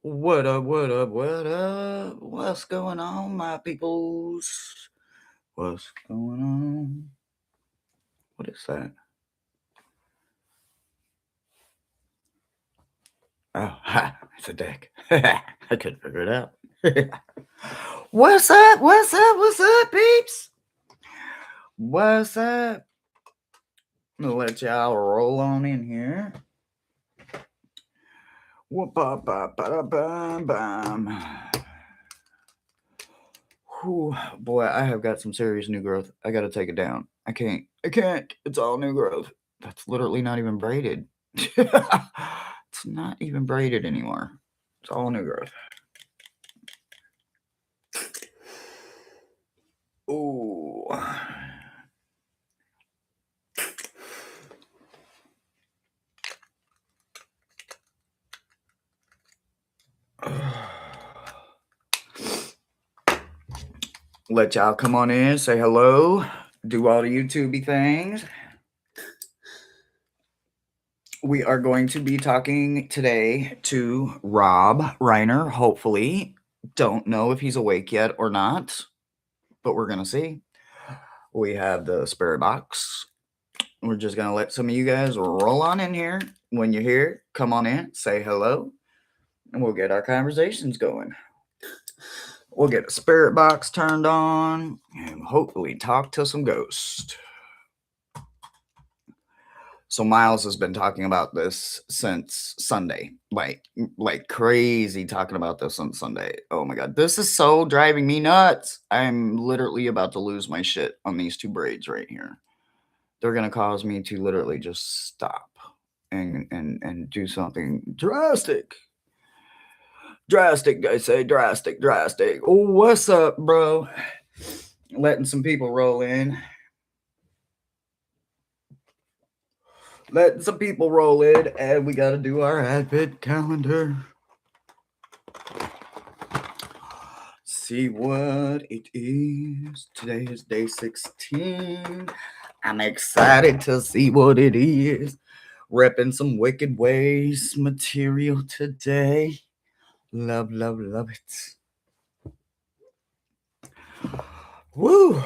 What up, what up, what up? What's going on, my peoples? What's going on? What is that? Oh, ha, it's a deck. I couldn't figure it out. What's up? What's up? What's up, peeps? What's up? I'm gonna let y'all roll on in here. Whoop-a-ba-ba-da-bam-bam. Whew, boy, I have got some serious new growth. I gotta take it down. I can't. It's all new growth. That's literally not even braided. It's not even braided anymore. It's all new growth. Ooh. Let y'all come on in, say hello, do all the YouTubey things. We are going to be talking today to Rob Reiner, hopefully. Don't know if he's awake yet or not, but we're going to see. We have the spirit box. We're just going to let some of you guys roll on in here. When you're here, come on in, say hello, and we'll get our conversations going. We'll get a spirit box turned on and hopefully talk to some ghosts. So Miles has been talking about this since Sunday, like crazy talking about this on Sunday. Oh my God, this is so driving me nuts. I'm literally about to lose my shit on these two braids right here. They're going to cause me to literally just stop and do something drastic. Drastic, I say, drastic. Oh, what's up, bro? Letting some people roll in. Letting some people roll in, and we got to do our Advent calendar. See what it is. Today is day 16. I'm excited to see what it is. Repping some Wicked Ways material today. Love it. Woo!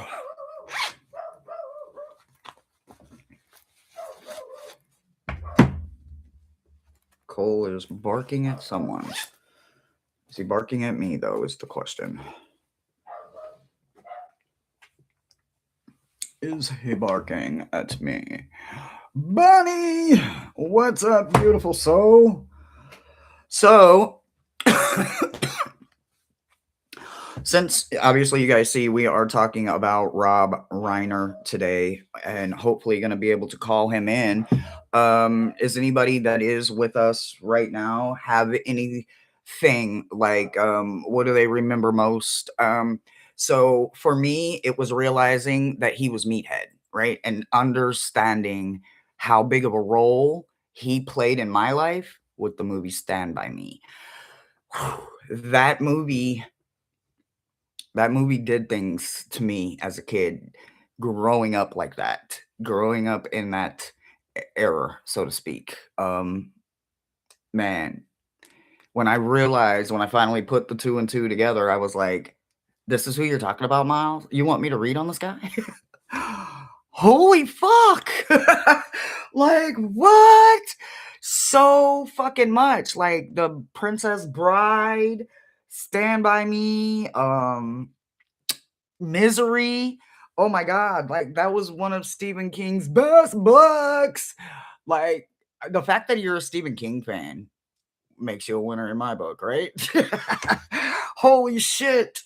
Cole is barking at someone. Is he barking at me, though, is the question. Is he barking at me? Bunny! What's up, beautiful soul? So, since obviously you guys see we are talking about Rob Reiner today and hopefully going to be able to call him in, is anybody that is with us right now have anything like what do they remember most? So for me, it was realizing that he was Meathead, right? And understanding how big of a role he played in my life with the movie Stand By Me. That movie did things to me as a kid, growing up like that, growing up in that era, so to speak. Man, when I finally put the 2 and 2 together, I was like, this is who you're talking about, Miles? You want me to read on this guy? Holy fuck! Like, what? So fucking much. Like, The Princess Bride, Stand By Me, Misery. Oh my God. Like, that was one of Stephen King's best books. Like, the fact that you're a Stephen King fan makes you a winner in my book, right? Holy shit.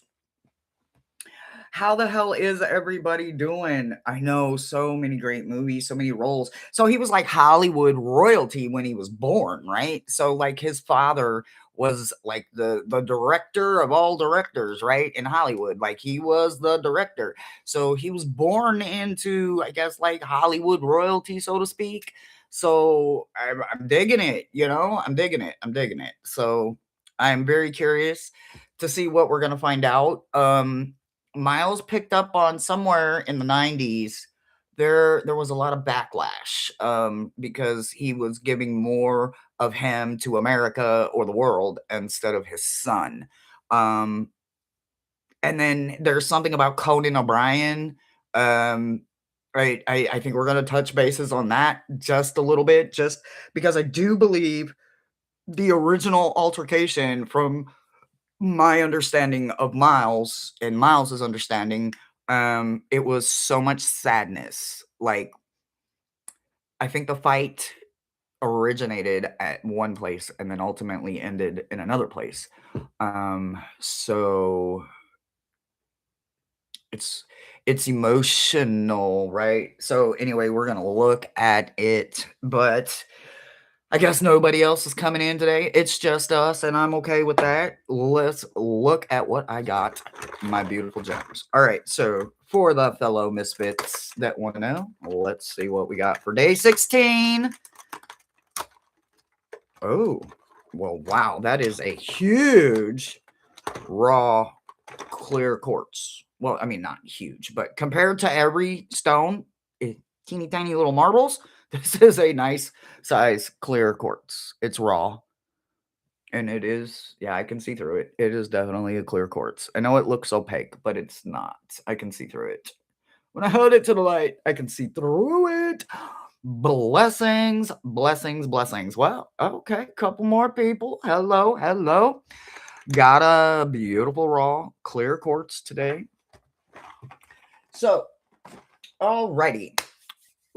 How the hell is everybody doing? I know so many great movies, so many roles. So he was like Hollywood royalty when he was born, right? So like his father was like the director of all directors, right? In Hollywood. Like he was the director. So he was born into, I guess, like Hollywood royalty, so to speak. So I'm digging it, I'm digging it. So I'm very curious to see what we're gonna find out. Miles picked up on somewhere in the 90s there was a lot of backlash because he was giving more of him to America or the world instead of his son. Um, and then there's something about Conan O'Brien. Um, right, I think we're gonna touch bases on that just a little bit, just because I do believe the original altercation, from my understanding of Miles and Miles's understanding, it was so much sadness. Like, I think the fight originated at one place and then ultimately ended in another place. So it's it's emotional, right? So anyway, we're gonna look at it, but I guess nobody else is coming in today. It's just us, and I'm okay with that. Let's look at what I got, my beautiful gems. All right, so for the fellow misfits that want to know, let's see what we got for day 16. Oh, well, wow, that is a huge raw clear quartz. Well, I mean, not huge, but compared to every stone, teeny tiny little marbles, this is a nice size clear quartz. It's raw. And it is, yeah, I can see through it. It is definitely a clear quartz. I know it looks opaque, but it's not. I can see through it. When I hold it to the light, I can see through it. Blessings, blessings, blessings. Well, okay, couple more people. Hello, hello. Got a beautiful raw clear quartz today. So, alrighty.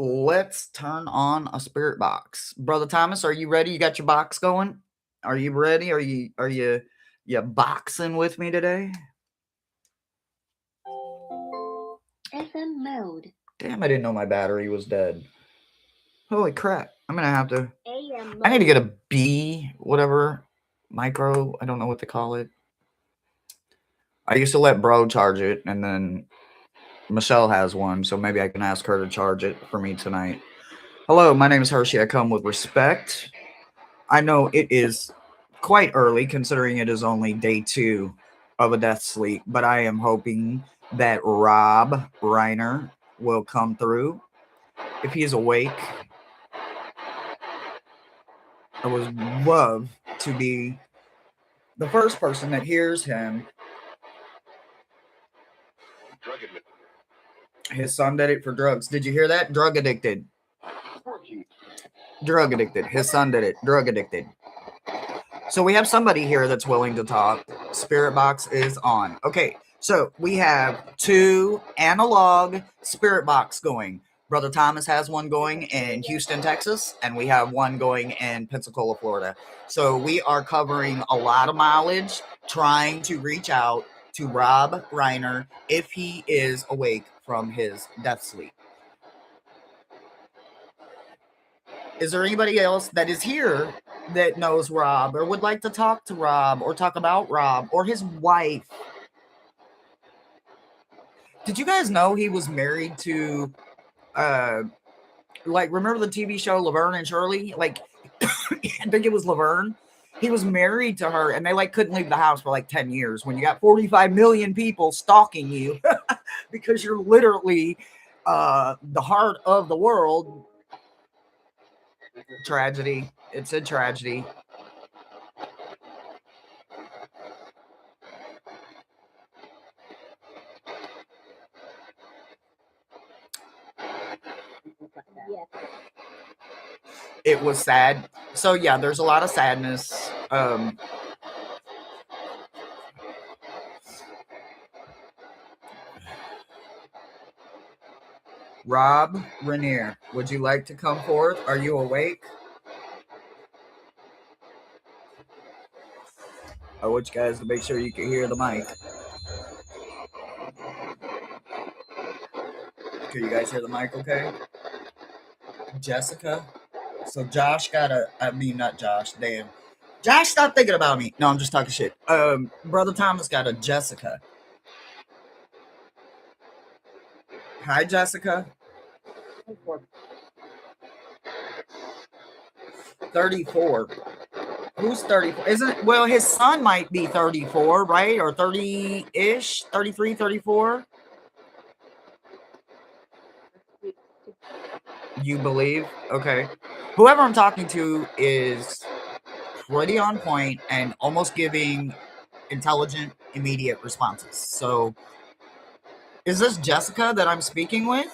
Let's turn on a spirit box. Brother Thomas, are you ready? You got your box going? Are you ready? Are you boxing with me today? FM mode. Damn, I didn't know my battery was dead. Holy crap. I'm gonna have to AM mode. I need to get a B whatever micro. I don't know what they call it. I used to let bro charge it, and then Michelle has one, so maybe I can ask her to charge it for me tonight. Hello, my name is Hershey. I come with respect. I know it is quite early considering it is only day 2 of a death sleep, but I am hoping that Rob Reiner will come through. If he is awake, I would love to be the first person that hears him. His son did it for drugs. Did you hear that? Drug addicted. Drug addicted. His son did it. Drug addicted. So we have somebody here that's willing to talk. Spirit box is on. Okay, so we have 2 analog spirit box going. Brother Thomas has one going in Houston, Texas, and we have one going in Pensacola, Florida. So we are covering a lot of mileage, trying to reach out to Rob Reiner if he is awake from his death sleep. Is there anybody else that is here that knows Rob or would like to talk to Rob or talk about Rob or his wife? Did you guys know he was married to, remember the TV show Laverne and Shirley? Like, I think it was Laverne. He was married to her, and they couldn't leave the house for 10 years. When you got 45 million people stalking you because you're literally the heart of the world. Tragedy. It's a tragedy. It was sad. So yeah, there's a lot of sadness. Rob Rainier, would you like to come forth? Are you awake? I want you guys to make sure you can hear the mic. Can you guys hear the mic okay? Jessica? So Josh got not Josh, damn. Josh, stop thinking about me. No, I'm just talking shit. Brother Thomas got a Jessica. Hi, Jessica. 34. Who's 34? Isn't it? Well, his son might be 34, right? Or 30-ish, 33, 34. You believe? Okay. Whoever I'm talking to is pretty on point and almost giving intelligent, immediate responses. So, is this Jessica that I'm speaking with?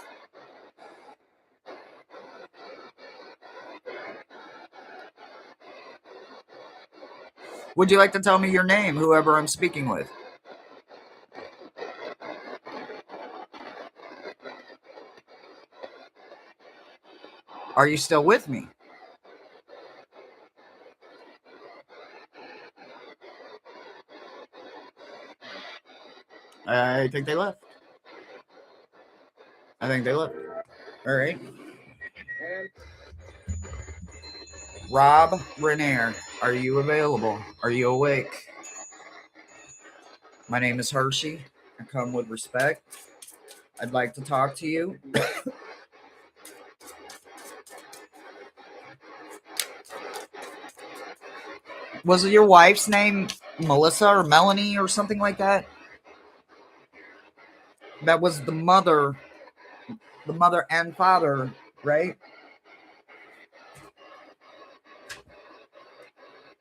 Would you like to tell me your name, whoever I'm speaking with? Are you still with me? I think they left. I think they left. All right. Rob REINER, are you available? Are you awake? My name is Hershey. I come with respect. I'd like to talk to you. Was your wife's name Melissa or Melanie or something like that? That was the mother and father, right?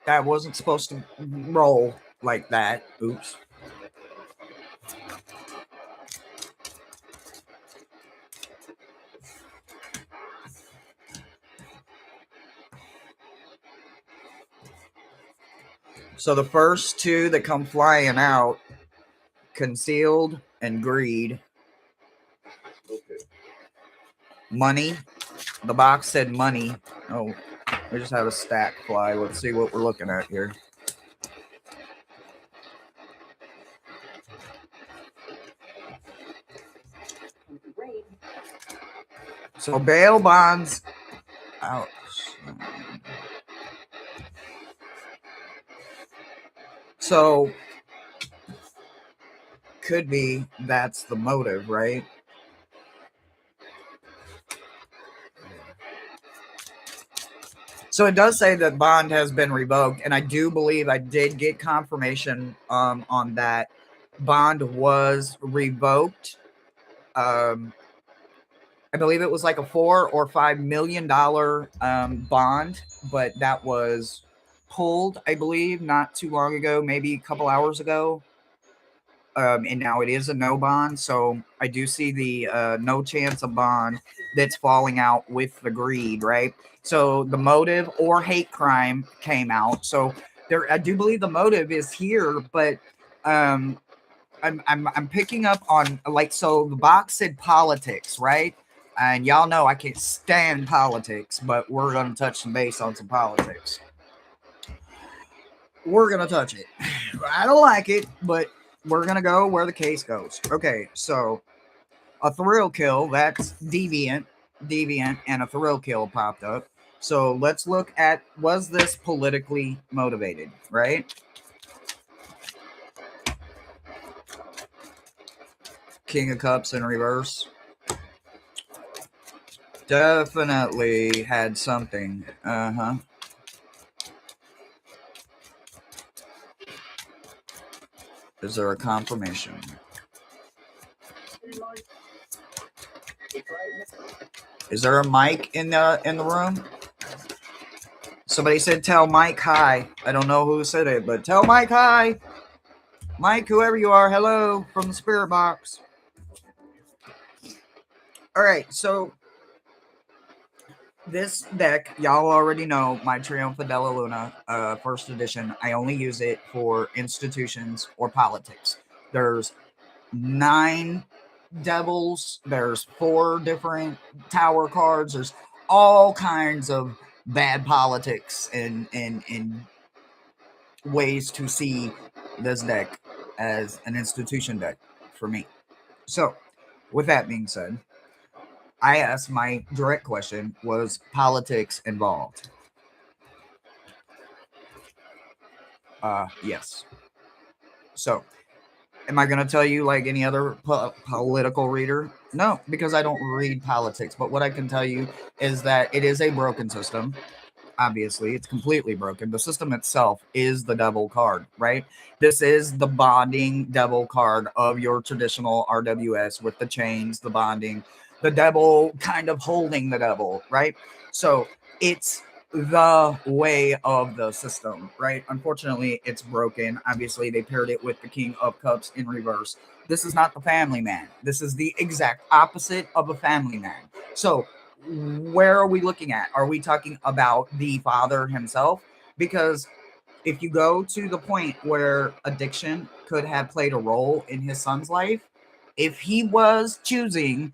That wasn't supposed to roll like that. Oops. So the first two that come flying out, concealed and greed. Money. The box said money. Oh, we just had a stack fly. Let's see what we're looking at here. So bail bonds. Ouch. So could be that's the motive, right? So it does say that bond has been revoked, and I do believe I did get confirmation on that. Bond was revoked. Um, I believe it was like a $4 or $5 million bond, but that was pulled, I believe, not too long ago, maybe a couple hours ago. And now it is a no bond. So I do see the no chance of bond that's falling out with the greed, right? So the motive or hate crime came out. So there, I do believe the motive is here, but um, I'm picking up on, like, so the box said politics, right? And y'all know I can't stand politics, but we're gonna touch some base on some politics. We're gonna touch it. I don't like it, but we're gonna go where the case goes. Okay, so a thrill kill, that's deviant, and a thrill kill popped up. So let's look at, was this politically motivated, right? King of Cups in reverse. Definitely had something. Uh-huh. Is there a confirmation? Is there a mic in the room? Somebody said tell Mike hi. I don't know who said it, but tell Mike hi. Mike, whoever you are, hello from the spirit box. All right, so this deck, y'all already know my Triumph Della Luna, first edition. I only use it for institutions or politics. There's 9 devils. There's 4 different tower cards. There's all kinds of bad politics and ways to see this deck as an institution deck for me. So, with that being said, I asked my direct question, was politics involved? Yes. So, am I going to tell you like any other political reader? No, because I don't read politics. But what I can tell you is that it is a broken system. Obviously, it's completely broken. The system itself is the devil card, right? This is the bonding devil card of your traditional RWS with the chains, the bonding, the devil kind of holding the devil, right? So it's the way of the system, right? Unfortunately, it's broken. Obviously, they paired it with the King of Cups in reverse. This is not the family man. This is the exact opposite of a family man. So, where are we looking at? Are we talking about the father himself? Because if you go to the point where addiction could have played a role in his son's life, if he was choosing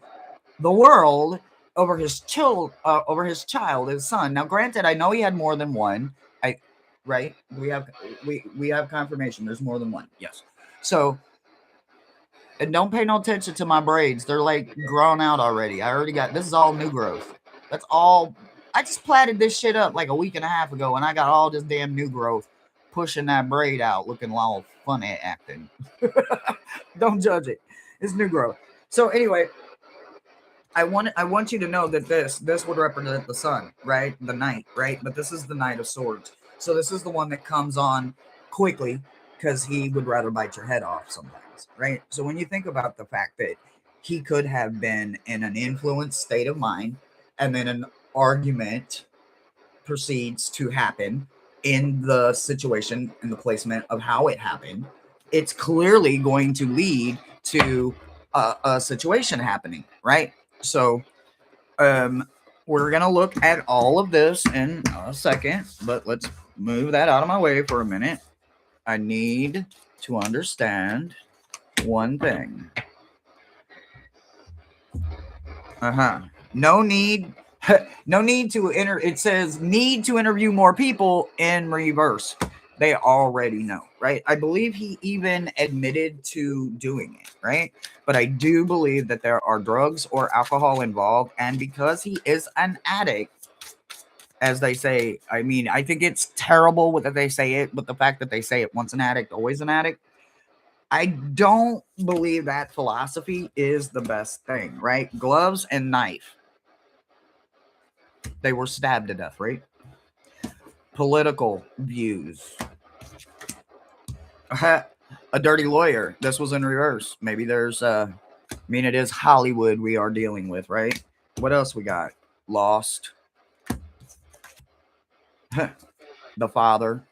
the world over his child, his son. Now, granted, I know he had more than one. I right? We have confirmation. There's more than one. Yes. So, and don't pay no attention to my braids. They're like grown out already. I already got this is all new growth. That's all. I just plaited this shit up like a week and a half ago, and I got all this damn new growth pushing that braid out, looking all funny acting. Don't judge it. It's new growth. So anyway, I want you to know that this would represent the sun, right? The knight, right? But this is the knight of swords. So this is the one that comes on quickly because he would rather bite your head off sometimes, right? So when you think about the fact that he could have been in an influenced state of mind and then an argument proceeds to happen in the situation and the placement of how it happened, it's clearly going to lead to a situation happening, right? So um, we're gonna look at all of this in a second, but let's move that out of my way for a minute. I need to understand one thing. Uh-huh. No need no need to enter it says need to interview more people in reverse. They already know, right? I believe he even admitted to doing it, right? But I do believe that there are drugs or alcohol involved, and because he is an addict, as they say, I mean, I think it's terrible that they say it, but the fact that they say it, once an addict, always an addict, I don't believe that philosophy is the best thing, right? Gloves and knife. They were stabbed to death, right? Political views. A dirty lawyer. This was in reverse. Maybe there's I mean, it is Hollywood we are dealing with, right? What else we got? Lost. The father.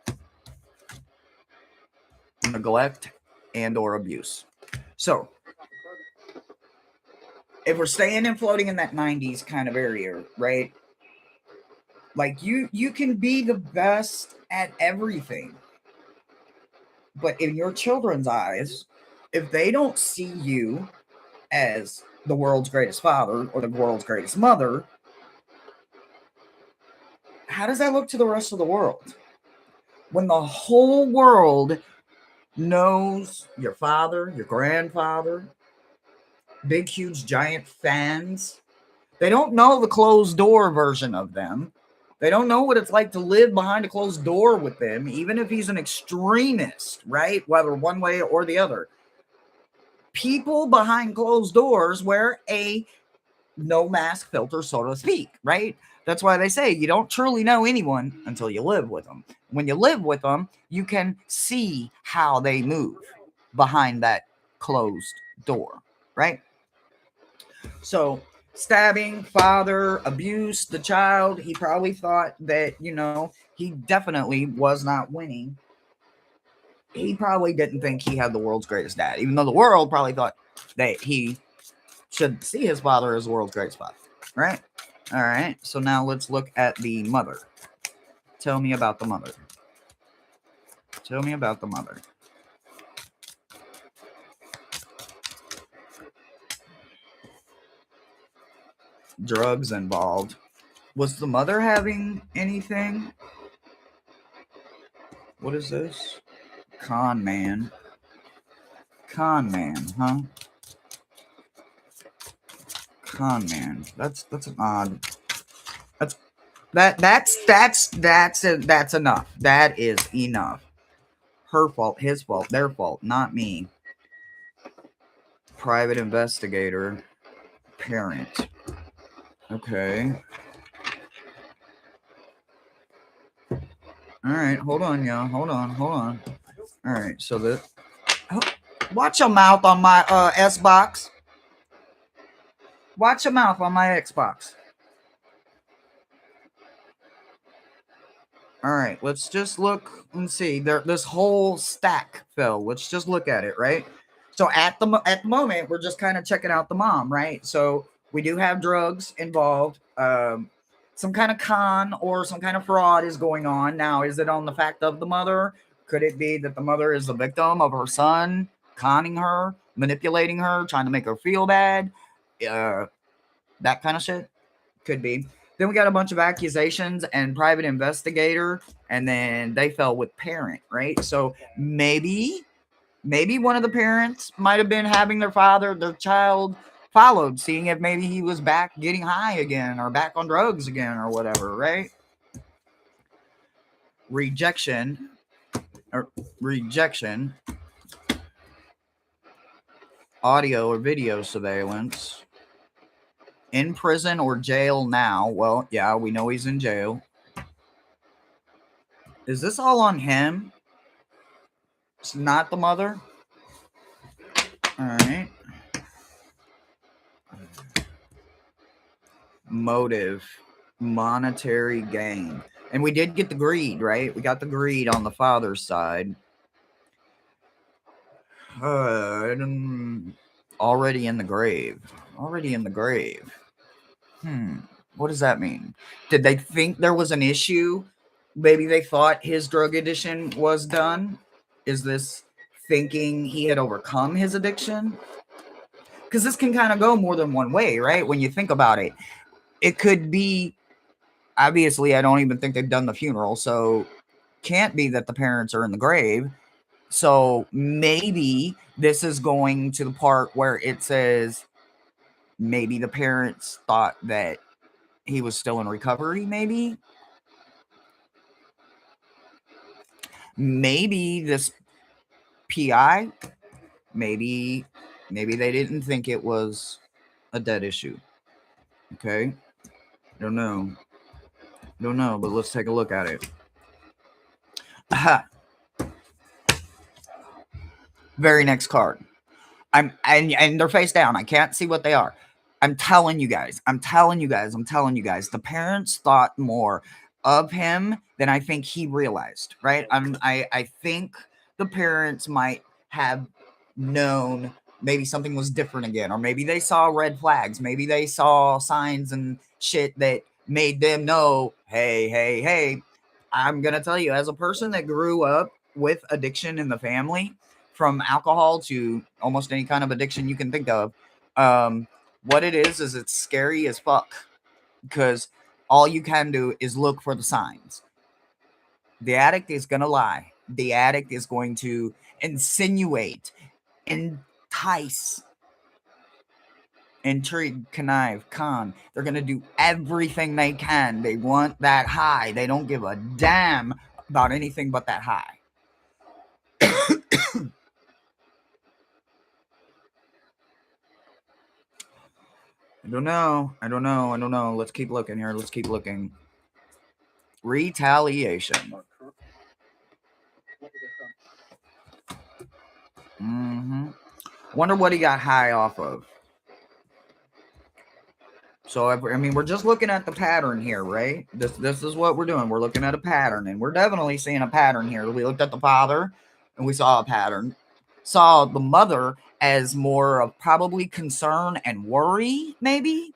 Neglect and or abuse. So if we're staying and floating in that 90s kind of area, right? Like you can be the best at everything. But in your children's eyes, if they don't see you as the world's greatest father or the world's greatest mother, how does that look to the rest of the world? When the whole world knows your father, your grandfather, big, huge, giant fans, they don't know the closed door version of them. They don't know what it's like to live behind a closed door with them, even if he's an extremist, right? Whether one way or the other. People behind closed doors wear a no mask filter, so to speak, right? That's why they say you don't truly know anyone until you live with them. When you live with them, you can see how they move behind that closed door, right? So, stabbing, father, abuse, the child, he probably thought that, he definitely was not winning. He probably didn't think he had the world's greatest dad, even though the world probably thought that he should see his father as the world's greatest father, right? All right, so now let's look at the mother. Tell me about the mother. Tell me about the mother. Drugs involved. Was the mother having anything? What is this? Con man. Con man, huh? Con man. That's an odd. That's enough. That is enough. Her fault, his fault, their fault, not me. Private investigator, parent. Okay. All right, hold on, y'all. Hold on. All right, so watch your mouth on my S box. Watch your mouth on my Xbox. All right, let's just look and see. This whole stack fell. Let's just look at it, right? So at the moment, we're just kind of checking out the mom, right? So we do have drugs involved. Some kind of con or some kind of fraud is going on. Now, is it on the fact of the mother? Could it be that the mother is the victim of her son conning her, manipulating her, trying to make her feel bad? That kind of shit could be. Then we got a bunch of accusations and private investigator, and then they fell with parent, right? So maybe one of the parents might have been having their child followed, seeing if maybe he was back getting high again or back on drugs again or whatever, right? Rejection or rejection, audio or video surveillance, in prison or jail now. Well, yeah, we know he's in jail. Is this all on him? It's not the mother? All right. Motive, monetary gain. And we did get the greed, right? We got the greed on the father's side. Already in the grave. Already in the grave. What does that mean? Did they think there was an issue? Maybe they thought his drug addiction was done? Is this thinking he had overcome his addiction? Because this can kind of go more than one way, right? When you think about it, it could be, obviously, I don't even think they've done the funeral, so can't be that the parents are in the grave. So maybe this is going to the part where it says maybe the parents thought that he was still in recovery, maybe this PI, maybe they didn't think it was a dead issue. Okay, don't know, but let's take a look at it. Aha. Very next card. And they're face down. I can't see what they are. I'm telling you guys. The parents thought more of him than I think he realized. Right? I think the parents might have known maybe something was different again, or maybe they saw red flags. Maybe they saw signs and shit that made them know, hey. I'm gonna tell you, as a person that grew up with addiction in the family, from alcohol to almost any kind of addiction you can think of, what it is it's scary as fuck, because all you can do is look for the signs. The addict is gonna lie. The addict is going to insinuate, entice, intrigue, connive, con. They're gonna do everything they can. They want that high. They don't give a damn about anything but that high. I don't know. Let's keep looking here. Retaliation. Wonder what he got high off of. So, I mean, we're just looking at the pattern here, right? This is what we're doing. We're looking at a pattern, and we're definitely seeing a pattern here. We looked at the father, and we saw a pattern. Saw the mother as more of probably concern and worry, maybe.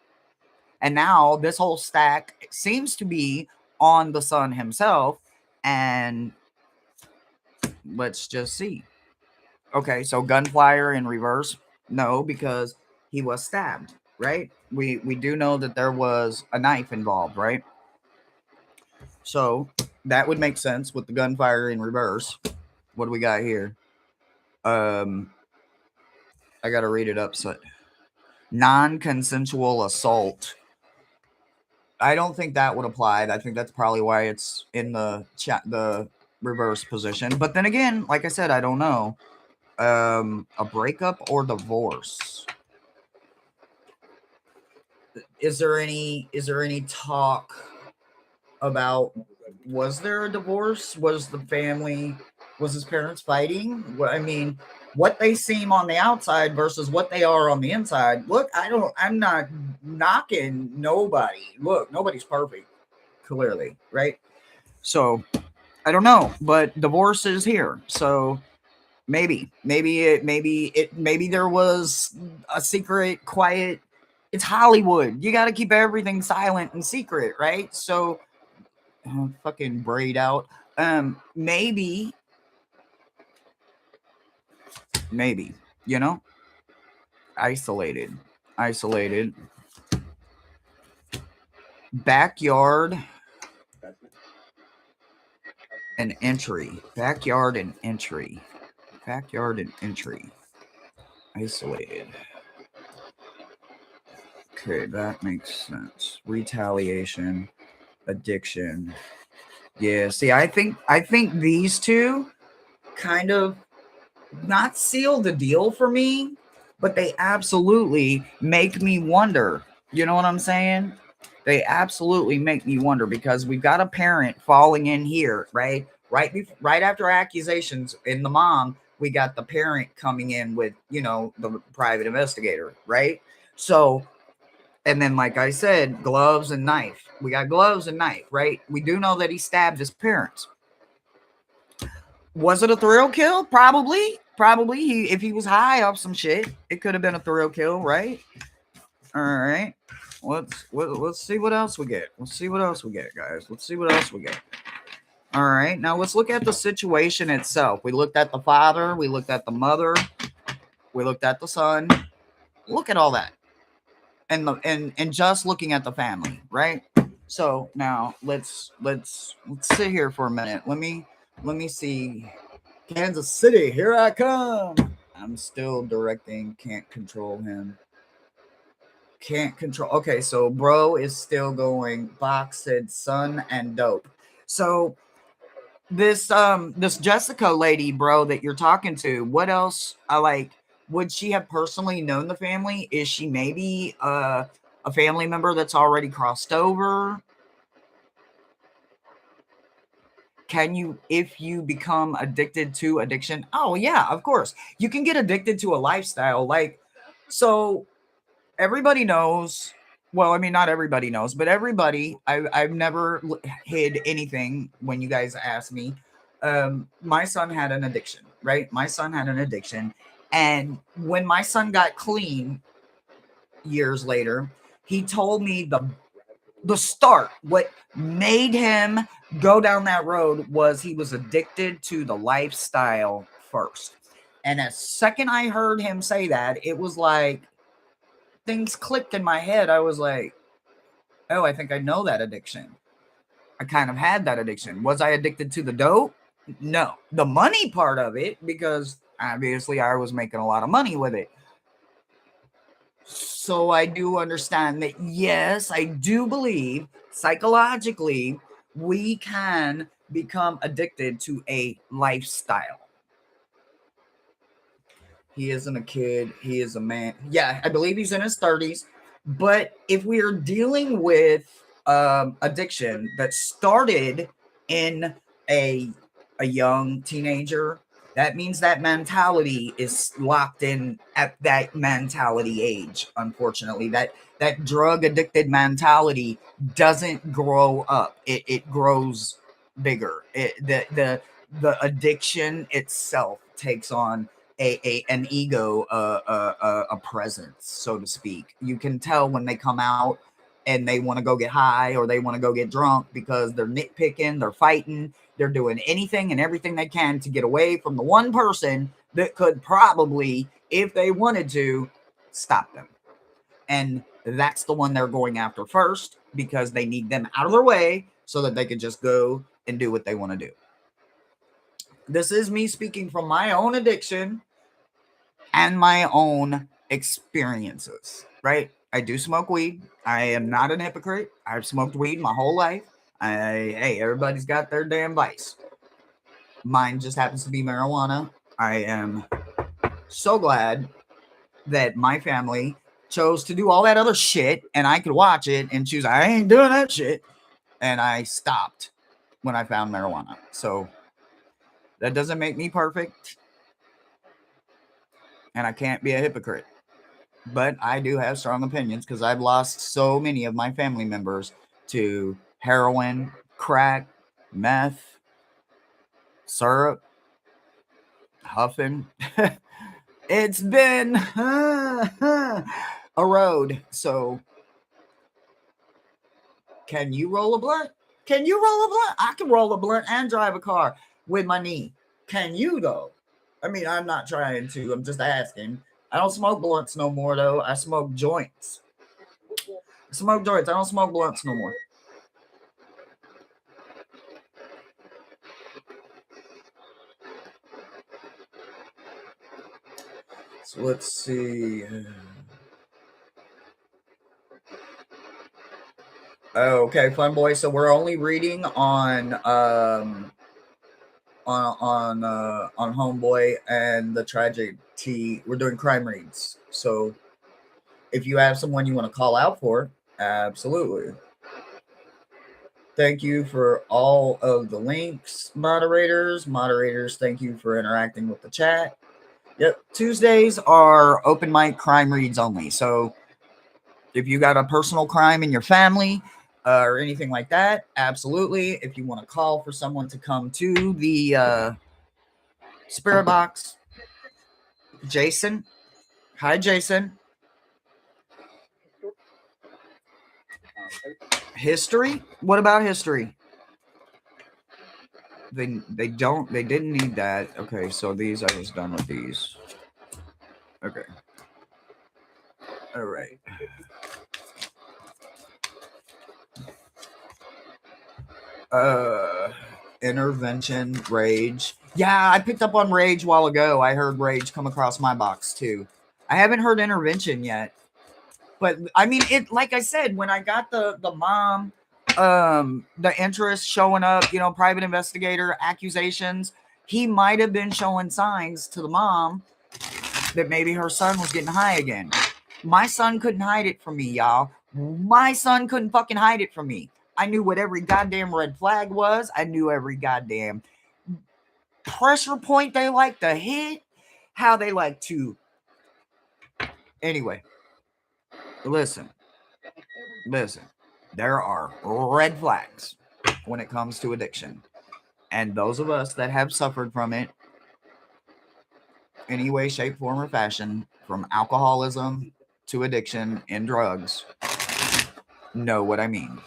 And now this whole stack seems to be on the son himself. And let's just see. Okay, so gunfire in reverse. No, because he was stabbed, right? We do know that there was a knife involved, right? So that would make sense with the gunfire in reverse. What do we got here? I gotta read it up. So, non-consensual assault. I don't think that would apply. I think that's probably why it's in the reverse position. But then again, like I said, I don't know. A breakup or divorce. Is there any talk about, was there a divorce? Was the family Was his parents fighting? I mean, what they seem on the outside versus what they are on the inside. Look, I'm not knocking nobody. Look, nobody's perfect, clearly, right? So I don't know, but divorce is here. So maybe there was a secret, quiet. It's Hollywood. You got to keep everything silent and secret, right? So fucking braid out. Maybe, you know, isolated, isolated backyard and entry, backyard and entry, backyard and entry, isolated. Okay, that makes sense. Retaliation, addiction. Yeah, see, I think these two kind of not seal the deal for me, but they absolutely make me wonder. You know what I'm saying? They absolutely make me wonder because we've got a parent falling in here, right? Right after accusations in the mom, we got the parent coming in with, the private investigator, right? So, and then like I said, gloves and knife. We got gloves and knife, right? We do know that he stabbed his parents. Was it a thrill kill? Probably. Probably. If he was high off some shit, it could have been a thrill kill, right? All right. Let's see what else we get. Let's see what else we get, guys. Let's see what else we get. All right. Now let's look at the situation itself. We looked at the father. We looked at the mother. We looked at the son. Look at all that, and just looking at the family, right? So now let's sit here for a minute. Let me see. Kansas City, here I come. I'm still directing, can't control him. Can't control. Okay, so bro is still going boxed, son, and dope. So this Jessica lady, bro, that you're talking to, what else? I like. Would she have personally known the family? Is she maybe a family member that's already crossed over? Can you, if you become addicted to addiction? Oh yeah, of course. You can get addicted to a lifestyle. Like, so everybody knows. Well, I mean, not everybody knows, but everybody. I've never hid anything when you guys ask me. My son had an addiction, right? My son had an addiction, and when my son got clean years later, he told me the start, what made him go down that road was he was addicted to the lifestyle first. And as second I heard him say that, it was like things clicked in my head. I was like, oh, I think I know that addiction. I kind of had that addiction. Was I addicted to the dope? No. The money part of it, because obviously I was making a lot of money with it. So I do understand that, yes, I do believe psychologically we can become addicted to a lifestyle. He isn't a kid, he is a man. Yeah, I believe he's in his 30s. But if we are dealing with addiction that started in a young teenager, that means that mentality is locked in at that mentality age. Unfortunately, that drug addicted mentality doesn't grow up. It grows bigger. The addiction itself takes on an ego, a presence, so to speak. You can tell when they come out and they want to go get high or they want to go get drunk because they're nitpicking, they're fighting, they're doing anything and everything they can to get away from the one person that could probably, if they wanted to, stop them. And that's the one they're going after first because they need them out of their way so that they can just go and do what they want to do. This is me speaking from my own addiction and my own experiences, right? I do smoke weed. I am not an hypocrite. I've smoked weed my whole life. Hey, everybody's got their damn vice. Mine just happens to be marijuana. I am so glad that my family chose to do all that other shit and I could watch it and choose, I ain't doing that shit. And I stopped when I found marijuana. So That doesn't make me perfect. And I can't be a hypocrite. But I do have strong opinions because I've lost so many of my family members to heroin, crack, meth, syrup, huffing. It's been a road. So, can you roll a blunt? Can you roll a blunt? I can roll a blunt and drive a car with my knee. Can you, though? I mean, I'm not trying to. I'm just asking. I don't smoke blunts no more, though. I smoke joints. I smoke joints. I don't smoke blunts no more. So let's see. Okay, fun boy. So we're only reading on Homeboy and the Tragic T. We're doing crime reads. So if you have someone you want to call out for, absolutely. Thank you for all of the links, moderators. Moderators, thank you for interacting with the chat. Yep, Tuesdays are open mic crime reads only. So if you got a personal crime in your family or anything like that, absolutely. If you want to call for someone to come to the spirit box, Jason. Hi, Jason. History? What about history? They didn't need that. Okay, so these I was done with these. Okay. All right. Intervention, rage. Yeah, I picked up on rage a while ago. I heard rage come across my box too. I haven't heard intervention yet. But I mean, it, like I said, when I got the mom, the interest showing up, private investigator accusations, he might have been showing signs to the mom that maybe her son was getting high again. My son couldn't hide it from me, y'all. My son couldn't fucking hide it from me. I knew what every goddamn red flag was. I knew every goddamn pressure point they like to hit, how they like to. Anyway, listen. There are red flags when it comes to addiction. And those of us that have suffered from it, any way, shape, form, or fashion, from alcoholism to addiction in drugs, know what I mean.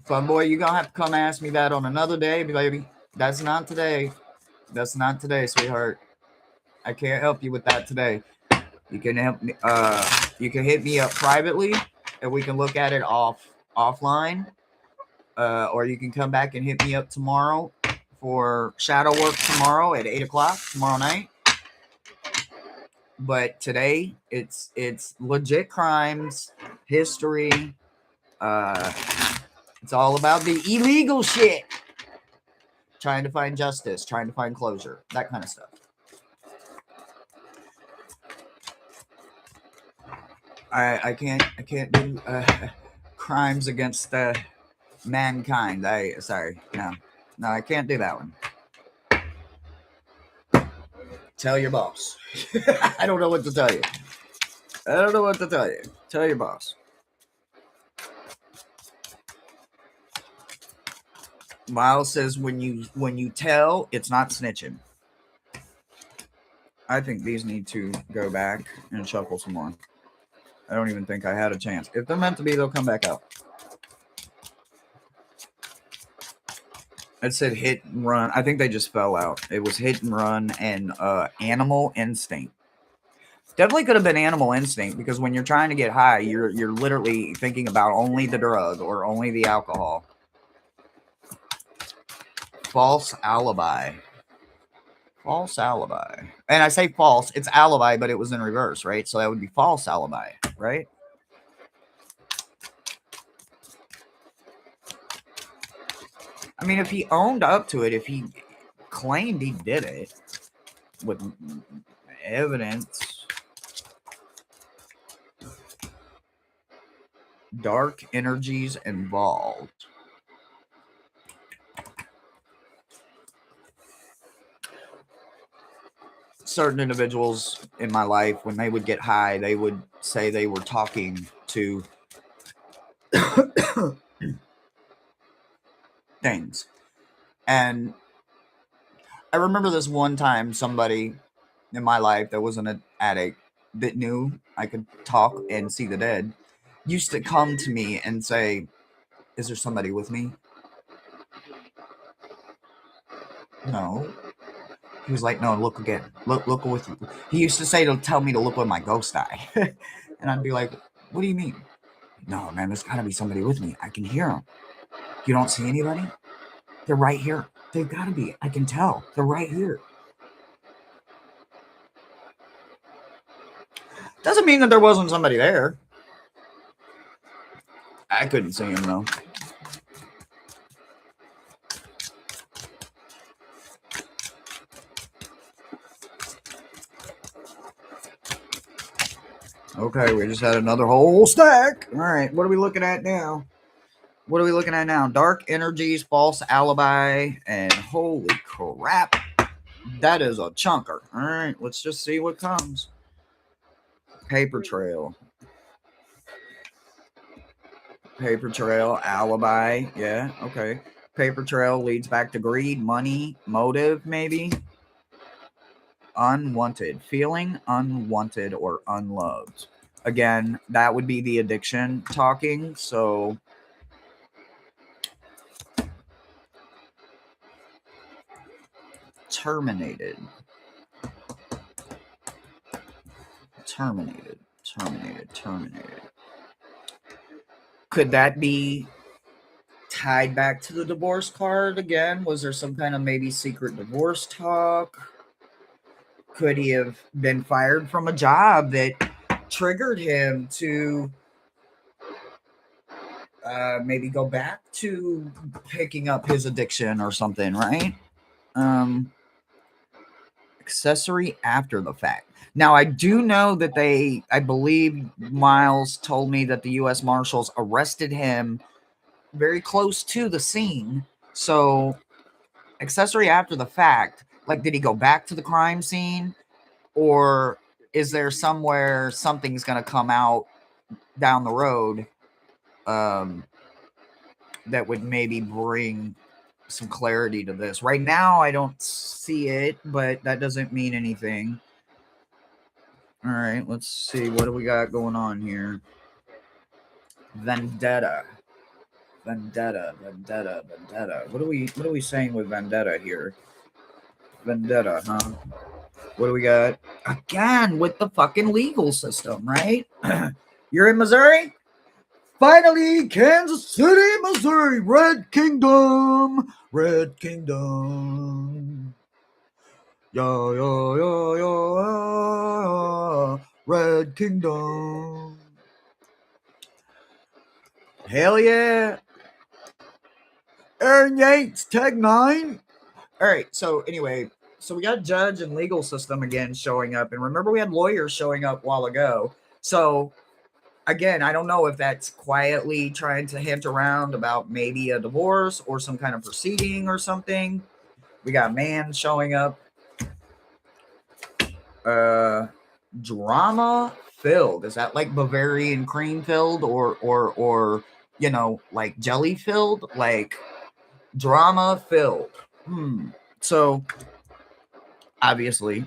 Fun boy, you're gonna have to come ask me that on another day, baby. That's not today. That's not today, sweetheart. I can't help you with that today. You can help me. You can hit me up privately, and we can look at it offline. Or you can come back and hit me up tomorrow for shadow work tomorrow at 8 o'clock tomorrow night. But today it's legit crimes, history. It's all about the illegal shit. Trying to find justice, trying to find closure, that kind of stuff. I can't do crimes against mankind. Sorry, no, I can't do that one. Tell your boss. I don't know what to tell you. Tell your boss. Miles says when you tell, it's not snitching. I think these need to go back and shuffle some more. I don't even think I had a chance. If they're meant to be, they'll come back out. It said hit and run. I think they just fell out. It was hit and run and animal instinct. Definitely could have been animal instinct because when you're trying to get high, you're literally thinking about only the drug or only the alcohol. False alibi. False alibi. And I say false, it's alibi, but it was in reverse, right? So that would be false alibi, right? I mean, if he owned up to it, if he claimed he did it, with evidence. Dark energies involved. Certain individuals in my life, when they would get high, they would say they were talking to things. And I remember this one time somebody in my life that was an addict that knew I could talk and see the dead used to come to me and say, "Is there somebody with me?" No. He was like, "No, look again. Look with you." He used to say to tell me to look with my ghost eye. And I'd be like, "What do you mean?" "No, man, there's got to be somebody with me. I can hear them. You don't see anybody? They're right here. They've got to be. I can tell. They're right here." Doesn't mean that there wasn't somebody there. I couldn't see him, though. Okay, we just had another whole stack. All right, what are we looking at now? What are we looking at now? Dark energies, false alibi, and holy crap. That is a chunker. All right, let's just see what comes. Paper trail. Paper trail, alibi. Yeah, okay. Paper trail leads back to greed, money, motive, maybe. Unwanted. Feeling unwanted or unloved. Again, that would be the addiction talking. So terminated. Terminated. Could that be tied back to the divorce card again? Was there some kind of maybe secret divorce talk? Could he have been fired from a job that triggered him to maybe go back to picking up his addiction or something, right? Accessory after the fact. Now, I do know that I believe Miles told me that the U.S. Marshals arrested him very close to the scene. So, accessory after the fact, like, did he go back to the crime scene? Or is there somewhere something's going to come out down the road that would maybe bring some clarity to this? Right now, I don't see it, but that doesn't mean anything. All right, let's see. What do we got going on here? Vendetta. Vendetta. What are we saying with vendetta here? Vendetta, huh? What do we got? Again, with the fucking legal system, right? You're in Missouri? Finally, Kansas City, Missouri, Red Kingdom. Yeah. Red Kingdom. Hell yeah. Aaron Yates, tag 9. All right, so anyway, so we got judge and legal system again showing up. And remember, we had lawyers showing up a while ago. So again, I don't know if that's quietly trying to hint around about maybe a divorce or some kind of proceeding or something. We got man showing up. Drama filled. Is that like Bavarian cream filled or you know, like jelly filled? Like drama filled. So obviously,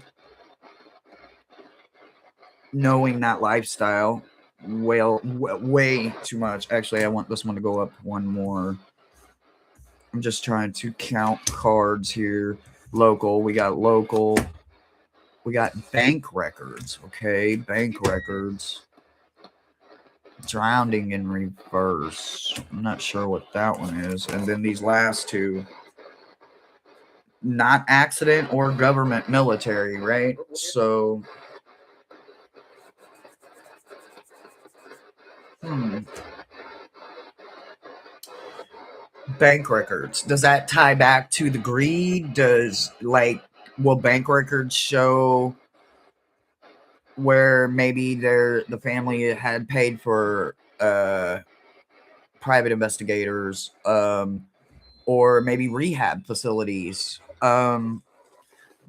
knowing that lifestyle, way too much. Actually, I want this one to go up one more. I'm just trying to count cards here. Local. We got local. We got bank records. Okay, bank records. Drowning in reverse. I'm not sure what that one is. And then these last two. Not accident or government military, right? So bank records. Does that tie back to the greed? Does like will bank records show where maybe the family had paid for private investigators, or maybe rehab facilities,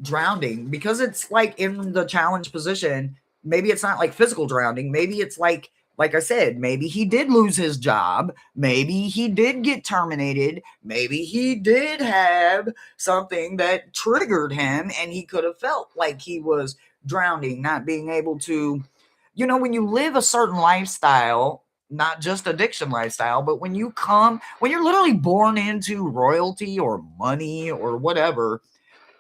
drowning, because it's like in the challenge position. Maybe it's not like physical drowning. Maybe it's like I said, maybe he did lose his job. Maybe he did get terminated. Maybe he did have something that triggered him and he could have felt like he was drowning, not being able to, when you live a certain lifestyle, not just addiction lifestyle, but when you're literally born into royalty or money or whatever,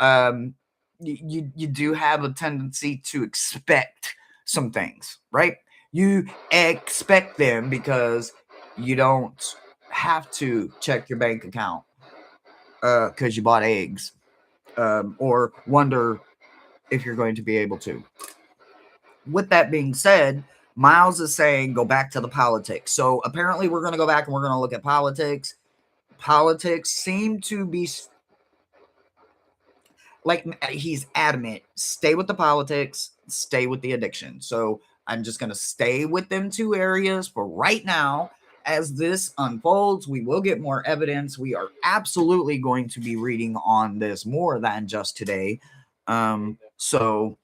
um, you do have a tendency to expect some things, right? You expect them because you don't have to check your bank account because you bought eggs, or wonder if you're going to be able to. With that being said, Miles is saying go back to the politics. So apparently, we're going to go back and we're going to look at politics. Politics seem to be like, he's adamant, stay with the politics, stay with the addiction. So I'm just going to stay with them two areas for right now. As this unfolds, we will get more evidence. We are absolutely going to be reading on this more than just today. So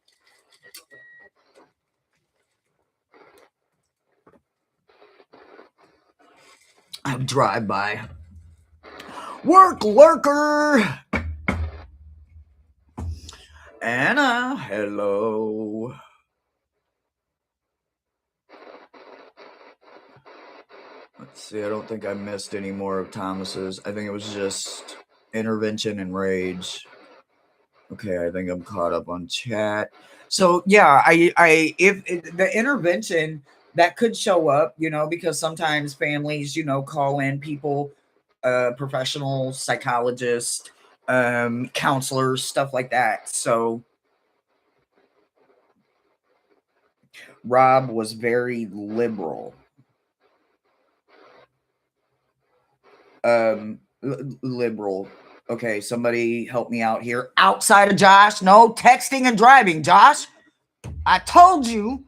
I'll drive by. Work lurker! Anna, hello. Let's see, I don't think I missed any more of Thomas's. I think it was just intervention and rage. Okay, I think I'm caught up on chat. So yeah, if the intervention that could show up, because sometimes families, call in people, professional psychologists, counselors, stuff like that. So Rob was very liberal. Liberal. Okay, somebody help me out here. Outside of Josh, no texting and driving. Josh, I told you.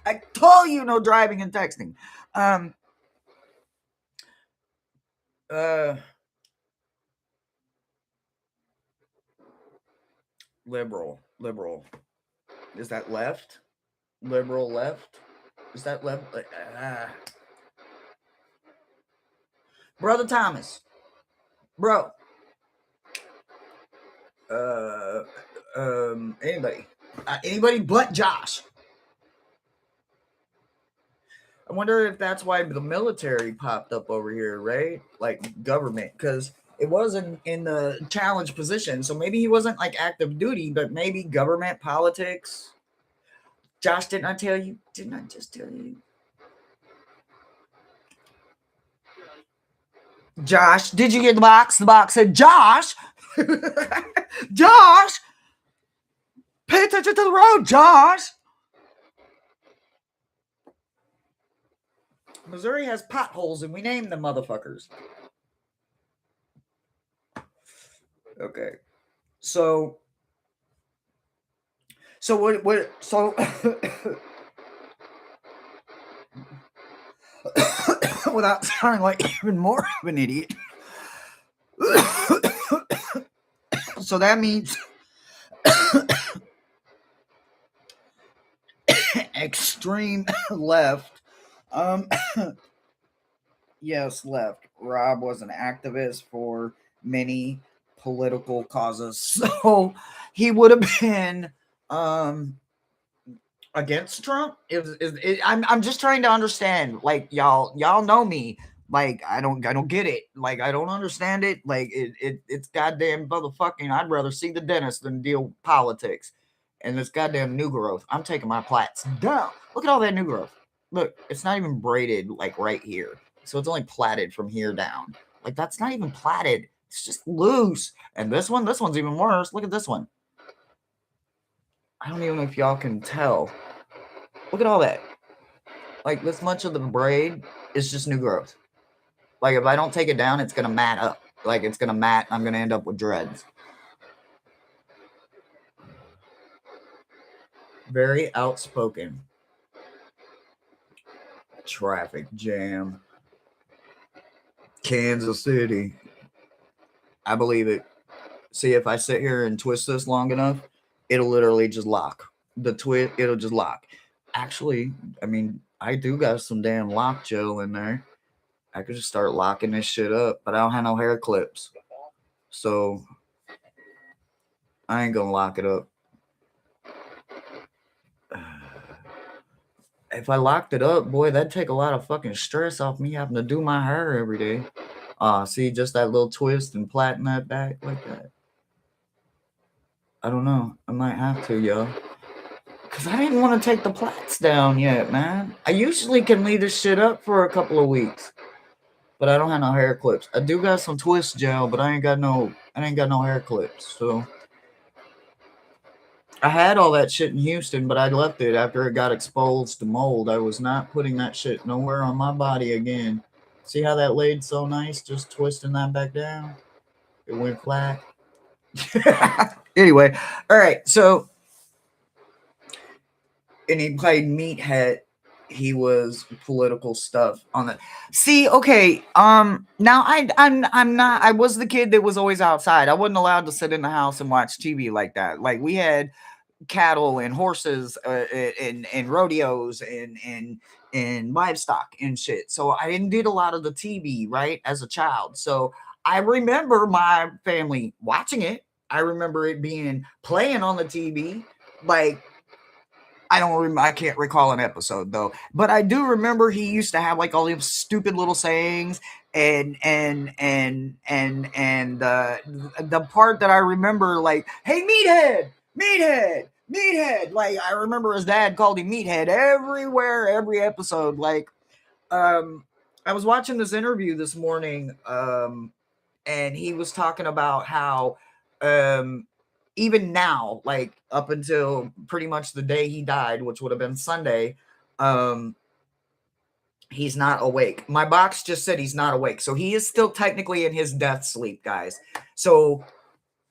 I told you no driving and texting. Uh, liberal. Is that left? Liberal left? Is that left? Brother Thomas, bro. Anybody but Josh. I wonder if that's why the military popped up over here, right? Like government, because it wasn't in the challenge position. So maybe he wasn't like active duty, but maybe government politics. Josh, didn't I tell you? Didn't I just tell you? Josh, did you get the box? The box said, Josh, Josh, pay attention to the road, Josh. Missouri has potholes and we name them motherfuckers. Okay. So without sounding like even more of an idiot. So that means extreme left. Yes, left. Rob was an activist for many political causes, so he would have been against Trump. I'm just trying to understand. Like y'all know me. Like I don't get it. Like I don't understand it. Like it's goddamn motherfucking. I'd rather see the dentist than deal politics. And this goddamn new growth. I'm taking my plaits down. Look at all that new growth. Look, it's not even braided like right here. So it's only plaited from here down. Like that's not even plaited. It's just loose. And this one's even worse. Look at this one. I don't even know if y'all can tell. Look at all that. Like this much of the braid is just new growth. Like if I don't take it down, it's gonna mat up. Like it's gonna mat. I'm gonna end up with dreads. Very outspoken. Traffic jam. Kansas City. I believe it. See, if I sit here and twist this long enough, it'll literally just lock. The twist, it'll just lock. Actually, I mean, I do got some damn lock gel in there. I could just start locking this shit up, but I don't have no hair clips. So I ain't gonna lock it up. If I locked it up, boy, that'd take a lot of fucking stress off me having to do my hair every day. See, just that little twist and plaiting that back like that. I don't know. I might have to, yo. Because I didn't want to take the plaits down yet, man. I usually can leave this shit up for a couple of weeks. But I don't have no hair clips. I do got some twist gel, but I ain't got no hair clips. So I had all that shit in Houston, but I left it after it got exposed to mold. I was not putting that shit nowhere on my body again. See how that laid so nice? Just twisting that back down. It went flat. Anyway, all right. So, and he played Meathead. He was political stuff on the. See, okay. Now I'm not. I was the kid that was always outside. I wasn't allowed to sit in the house and watch TV like that. Like we had cattle and horses and rodeos and livestock and shit. So I did a lot of the TV right as a child. So I remember my family watching it. I remember it being playing on the TV. Like I can't recall an episode though, but I do remember he used to have like all these stupid little sayings and the part that I remember like, hey meathead, meathead, meathead. Like I remember his dad called him meathead everywhere, every episode. Like um, I was watching this interview this morning, and he was talking about how um even now, like up until pretty much the day he died, which would have been Sunday, um, he's not awake. My box just said he's not awake. So he is still technically in his death sleep, guys. So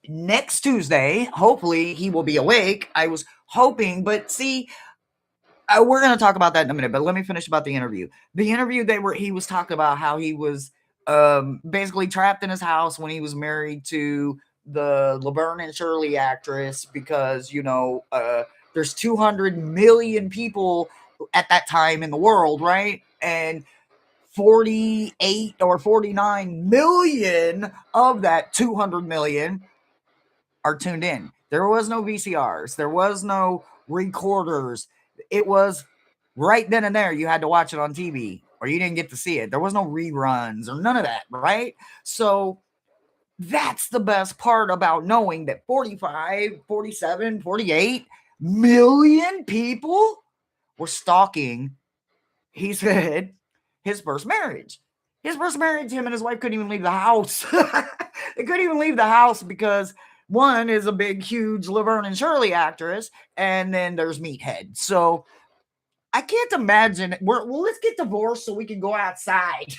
next Tuesday, hopefully he will be awake. I was hoping, but see, we're going to talk about that in a minute, but let me finish about the interview. The interview he was talking about how he was basically trapped in his house when he was married to the Laverne and Shirley actress because, there's 200 million people at that time in the world, right? And 48 or 49 million of that 200 million are tuned in. There was no VCRs, there was no recorders. It was right then and there. You had to watch it on TV or you didn't get to see it. There was no reruns or none of that, right? So that's the best part about knowing that 45, 47, 48 million people were stalking, he said, his first marriage. His first marriage, him and his wife couldn't even leave the house. They couldn't even leave the house because one is a big, huge Laverne and Shirley actress, and then there's Meathead. So I can't imagine. Well, let's get divorced so we can go outside.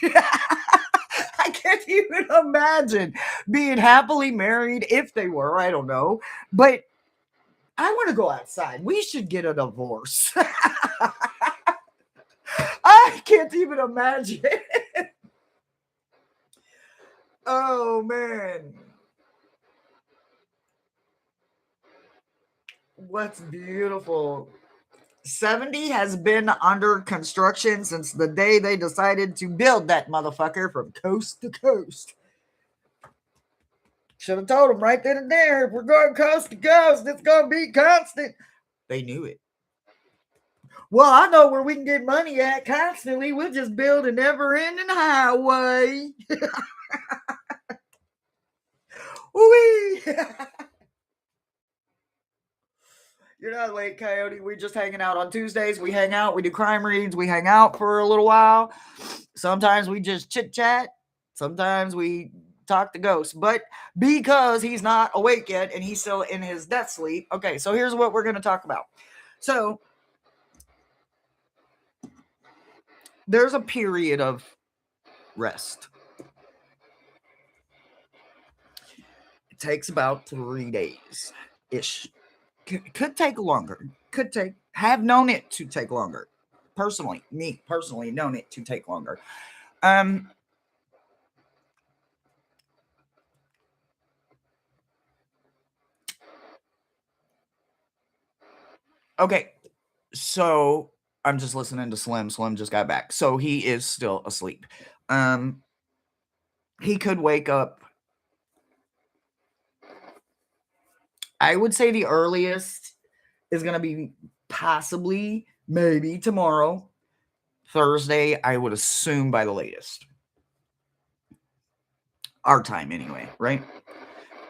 I can't even imagine being happily married if they were. I don't know. But I want to go outside. We should get a divorce. I can't even imagine. Oh, man. What's beautiful. 70 has been under construction since the day they decided to build that motherfucker from coast to coast. Should have told them right then and there, if we're going coast to coast, it's going to be constant. They knew it. Well, I know where we can get money at constantly. We'll just build a never-ending highway. Wee. You're not late, Coyote. We're just hanging out on Tuesdays. We hang out. We do crime reads. We hang out for a little while. Sometimes we just chit chat. Sometimes we talk to ghosts. But because he's not awake yet and he's still in his death sleep. Okay, so here's what we're going to talk about. So there's a period of rest. It takes about 3 days ish. Could take longer. Have known it to take longer. Personally, me personally known it to take longer. Um, okay, so I'm just listening to Slim. Slim just got back, so he is still asleep. Um, he could wake up. I would say the earliest is gonna be possibly maybe tomorrow, Thursday. I would assume by the latest, our time anyway, right?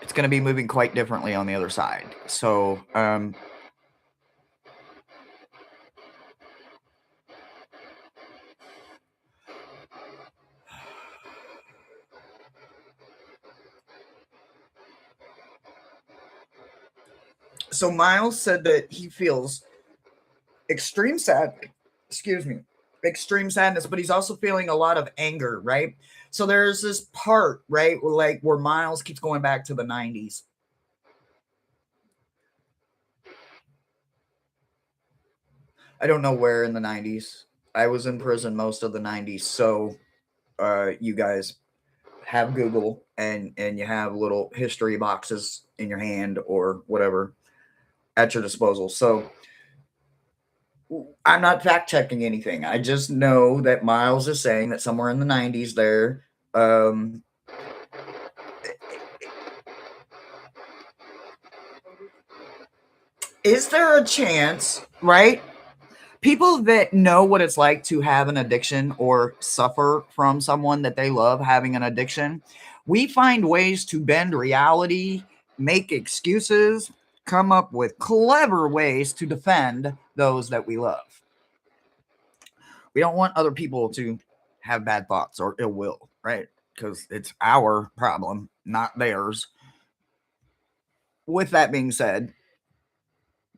It's gonna be moving quite differently on the other side. So Miles said that he feels extreme sad, excuse me, extreme sadness, but he's also feeling a lot of anger, right? So there's this part, right, where Miles keeps going back to the 90s. I don't know where in the 90s. I was in prison most of the 90s, so you guys have Google and you have little history boxes in your hand or whatever at your disposal. So I'm not fact checking anything. I just know that Miles is saying that somewhere in the 90s there, um, is there a chance, right? People that know what it's like to have an addiction or suffer from someone that they love having an addiction, we find ways to bend reality, make excuses, come up with clever ways to defend those that we love. We don't want other people to have bad thoughts or ill will, right? Because it's our problem, not theirs. With that being said,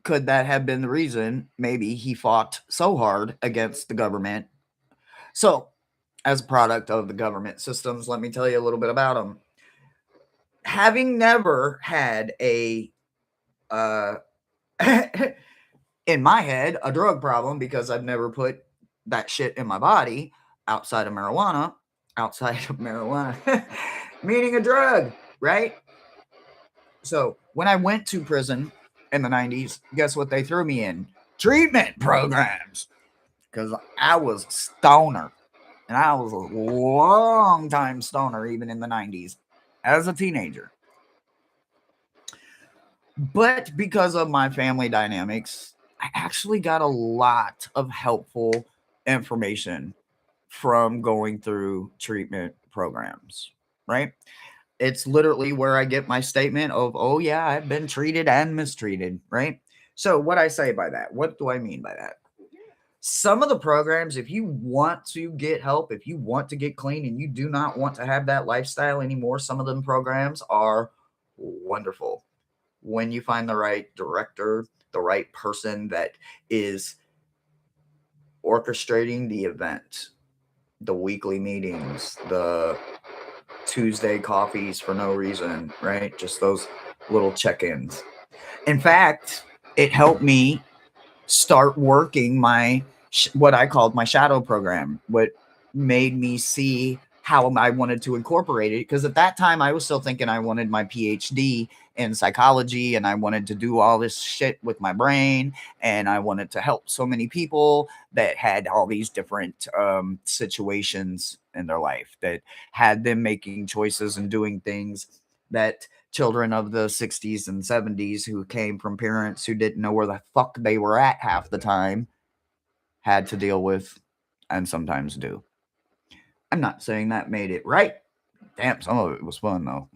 could that have been the reason maybe he fought so hard against the government? So, as a product of the government systems, let me tell you a little bit about them. Having never had uh, in my head, a drug problem because I've never put that shit in my body outside of marijuana, meaning a drug, right? So when I went to prison in the 90s, guess what they threw me in? Treatment programs. Because I was stoner. And I was a long time stoner, even in the 90s, as a teenager. But because of my family dynamics, I actually got a lot of helpful information from going through treatment programs, right? It's literally where I get my statement of, oh, yeah, I've been treated and mistreated, right? So, what I say by that, what do I mean by that? Some of the programs, if you want to get help, if you want to get clean and you do not want to have that lifestyle anymore, some of them programs are wonderful. When you find the right director, the right person that is orchestrating the event, the weekly meetings, the Tuesday coffees for no reason, right? Just those little check ins. In fact, it helped me start working my what I called my shadow program, what made me see how I wanted to incorporate it. Because at that time, I was still thinking I wanted my PhD in psychology and I wanted to do all this shit with my brain and I wanted to help so many people that had all these different situations in their life that had them making choices and doing things that children of the 60s and 70s who came from parents who didn't know where the fuck they were at half the time had to deal with and sometimes do. I'm not saying that made it right. Damn, some of it was fun though.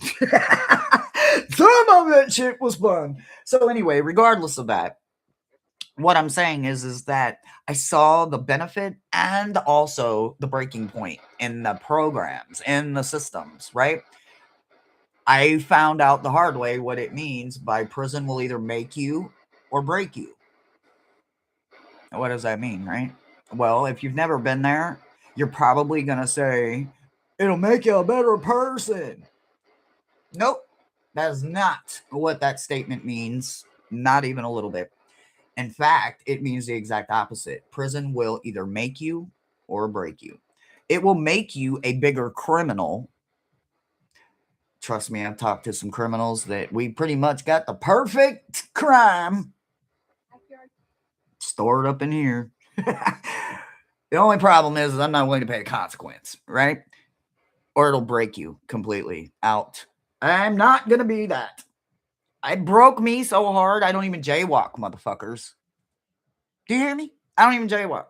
Some of that shit was fun. So anyway, regardless of that, what I'm saying is that I saw the benefit and also the breaking point in the programs, in the systems, right? I found out the hard way what it means by prison will either make you or break you. What does that mean, right? Well, if you've never been there, you're probably going to say, it'll make you a better person. Nope. That is not what that statement means Not even a little bit. In fact, it means the exact opposite. Prison will either make you or break you. It will make you a bigger criminal. Trust me, I've talked to some criminals that we pretty much got the perfect crime stored up in here. The only problem is I'm not willing to pay the consequence, right? Or it'll break you completely out. I'm not going to be that. It broke me so hard, I don't even jaywalk, motherfuckers. Do you hear me? I don't even jaywalk.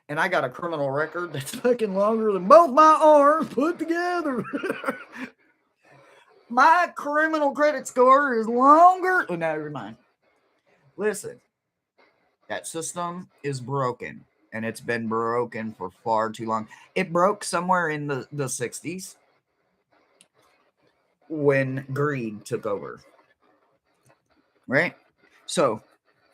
And I got a criminal record that's fucking longer than both my arms put together. My criminal credit score is longer. Oh, no, never mind. Listen, that system is broken, and it's been broken for far too long. It broke somewhere in the 60s when greed took over, right? So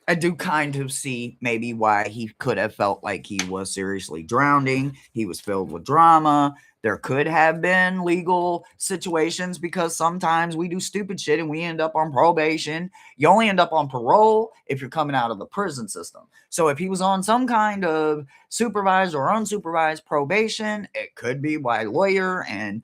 I do kind of see maybe why he could have felt like he was seriously drowning. He was filled with drama. There could have been legal situations because sometimes we do stupid shit and we end up on probation. You only end up on parole if you're coming out of the prison system. So if he was on some kind of supervised or unsupervised probation, it could be why lawyer and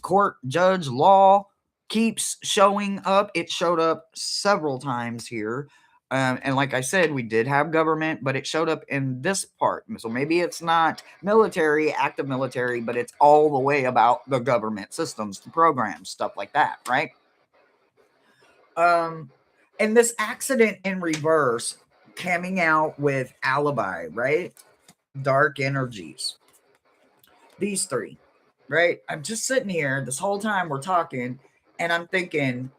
court judge law keeps showing up. It showed up several times here, and like I said, we did have government, but it showed up in this part. So maybe it's not military, active military, but it's all the way about the government systems, the programs, stuff like that, right? Um, and this accident in reverse coming out with alibi, right? Dark energies. These three, right? I'm just sitting here this whole time we're talking, and I'm thinking,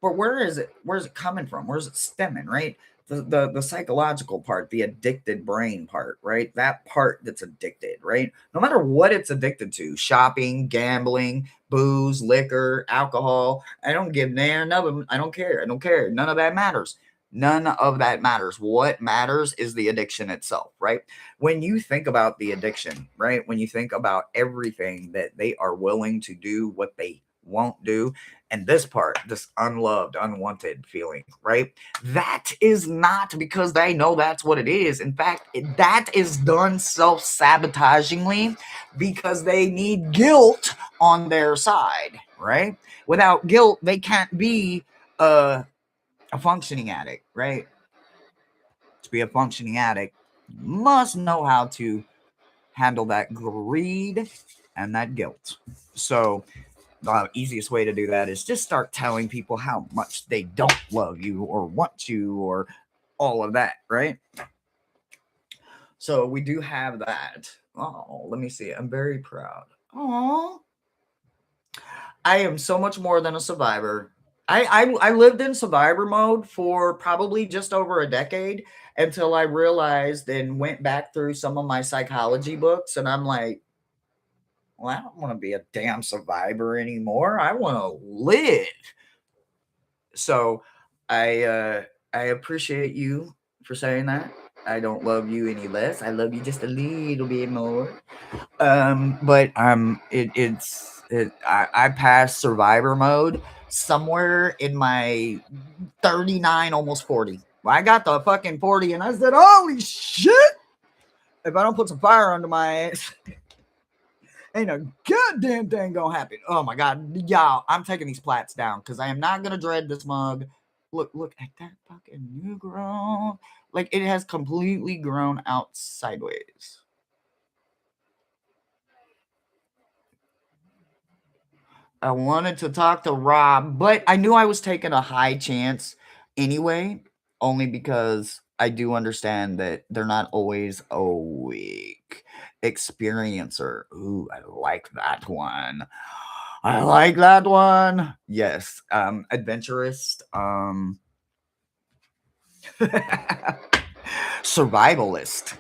but where is it? Where's it coming from? Where's it stemming? Right? The psychological part, the addicted brain part, right? That part that's addicted, right? No matter what it's addicted to, shopping, gambling, booze, liquor, alcohol. I don't give none of them. I don't care. I don't care. None of that matters. None of that matters. What matters is the addiction itself, right? When you think about the addiction, right? When you think about everything that they are willing to do, what they won't do, and this part, this unloved, unwanted feeling, right? That is not because they know that's what it is. In fact, that is done self sabotagingly because they need guilt on their side, right? Without guilt, they can't be a functioning addict, right? To be a functioning addict, you must know how to handle that greed and that guilt. So, the easiest way to do that is just start telling people how much they don't love you or want you or all of that, right? So we do have that. Oh, let me see. I'm very proud. Oh, I am so much more than a survivor. I lived in survivor mode for probably just over a decade until I realized and went back through some of my psychology books, and I'm like, well, I don't want to be a damn survivor anymore. I want to live. So I appreciate you for saying that. I don't love you any less. I love you just a little bit more. But I passed survivor mode somewhere in my 39, almost 40. I got the fucking 40 and I said, holy shit! If I don't put some fire under my ass, ain't a goddamn thing gonna happen. Oh my god, y'all, I'm taking these plats down because I am not gonna dread this mug. Look at that fucking new grown. Like it has completely grown out sideways. I wanted to talk to Rob, but I knew I was taking a high chance anyway, only because I do understand that they're not always awake. Experiencer. Ooh, I like that one. I like that one. Yes. Adventurist. Survivalist.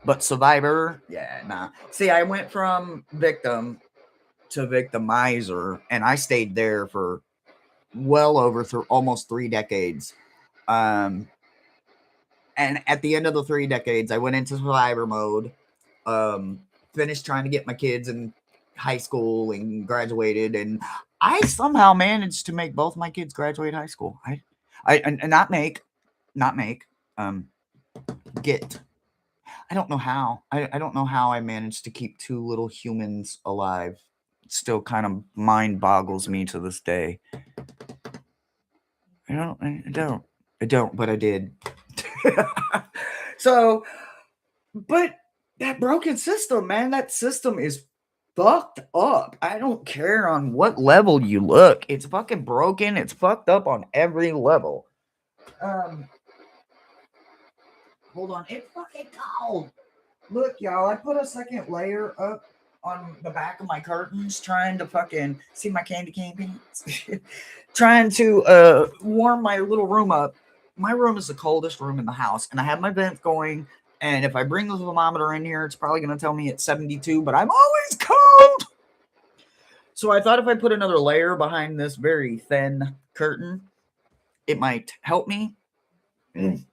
But survivor, yeah, nah. See, I went from victim to victimizer, and I stayed there for well over almost 3 decades. Um, and at the end of the 3 decades, I went into survivor mode. Um, Finished trying to get my kids in high school and graduated, and I somehow managed to make both my kids graduate high school. and not make, get. I don't know how. I don't know how I managed to keep two little humans alive. It still kind of mind boggles me to this day. I don't, but I did. So, but that broken system, man, that system is fucked up. I don't care on what level you look. It's fucking broken. It's fucked up on every level. Um, hold on. It's fucking cold. Look, y'all, I put a second layer up on the back of my curtains trying to fucking see my candy cane pants. Trying to warm my little room up. My room is the coldest room in the house, and I have my vent going. And if I bring the thermometer in here, it's probably going to tell me it's 72, but I'm always cold. So I thought if I put another layer behind this very thin curtain, it might help me. I'm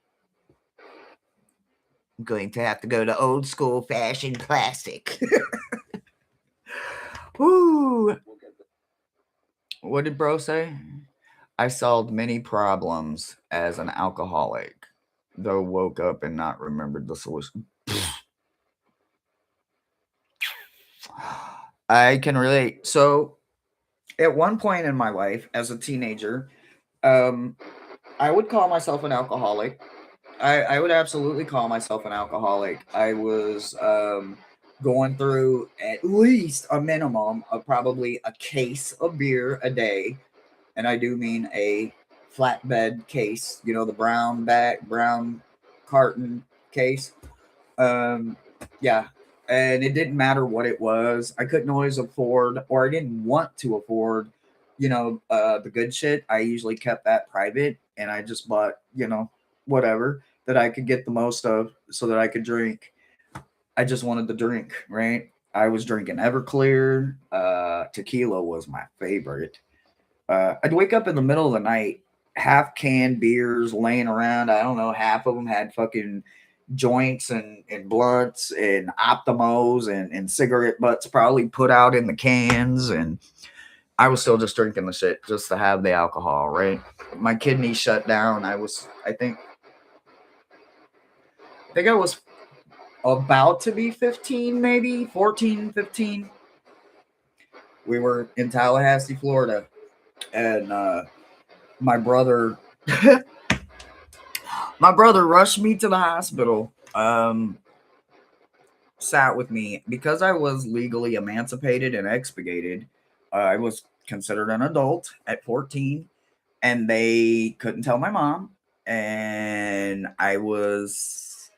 going to have to go to old school fashion classic. Woo! What did bro say? I solved many problems as an alcoholic, though woke up and not remembered the solution. I can relate. So, at one point in my life, as a teenager, um, I would call myself an alcoholic. I would absolutely call myself an alcoholic. I was going through at least a minimum of probably a case of beer a day, and I do mean a flatbed case. You know, the brown carton case. Um, yeah, and it didn't matter what it was. I couldn't always afford, or I didn't want to afford, the good shit. I usually kept that private, and I just bought, whatever that I could get the most of, so that I could drink. I just wanted to drink, right? I was drinking Everclear. Tequila was my favorite. I'd wake up in the middle of the night, half canned beers laying around. I don't know, half of them had fucking joints and blunts and Optimos and cigarette butts probably put out in the cans. And I was still just drinking the shit just to have the alcohol, right? My kidneys shut down. I think I was about to be 15, maybe 14, 15. We were in Tallahassee, Florida, and my brother my brother rushed me to the hospital. Sat with me because I was legally emancipated and expurgated. I was considered an adult at 14, and they couldn't tell my mom. And I was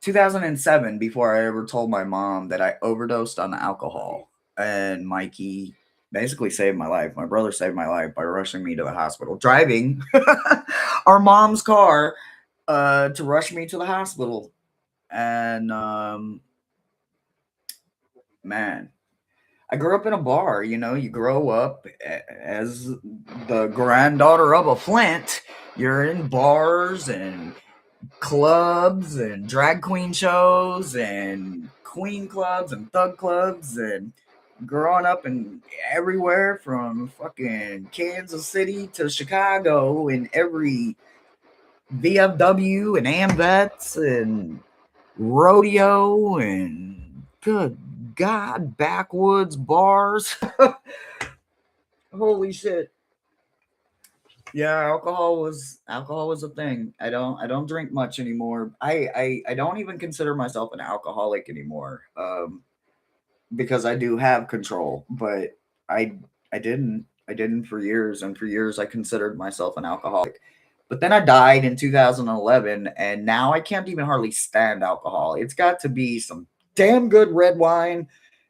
2007 before I ever told my mom that I overdosed on alcohol. And Mikey basically saved my life. My brother saved my life by rushing me to the hospital, driving our mom's car to rush me to the hospital. And man, I grew up in a bar. You grow up as the granddaughter of a Flint. You're in bars and clubs and drag queen shows and queen clubs and thug clubs, and growing up in everywhere from fucking Kansas City to Chicago, in every VFW and AMVETS and rodeo and good God, backwoods bars. Holy shit. Yeah, alcohol was a thing. I don't drink much anymore. I don't even consider myself an alcoholic anymore. Because I do have control, but I I didn't for years, and for years I considered myself an alcoholic. But then I died in 2011, and now I can't even hardly stand alcohol. It's got to be some damn good red wine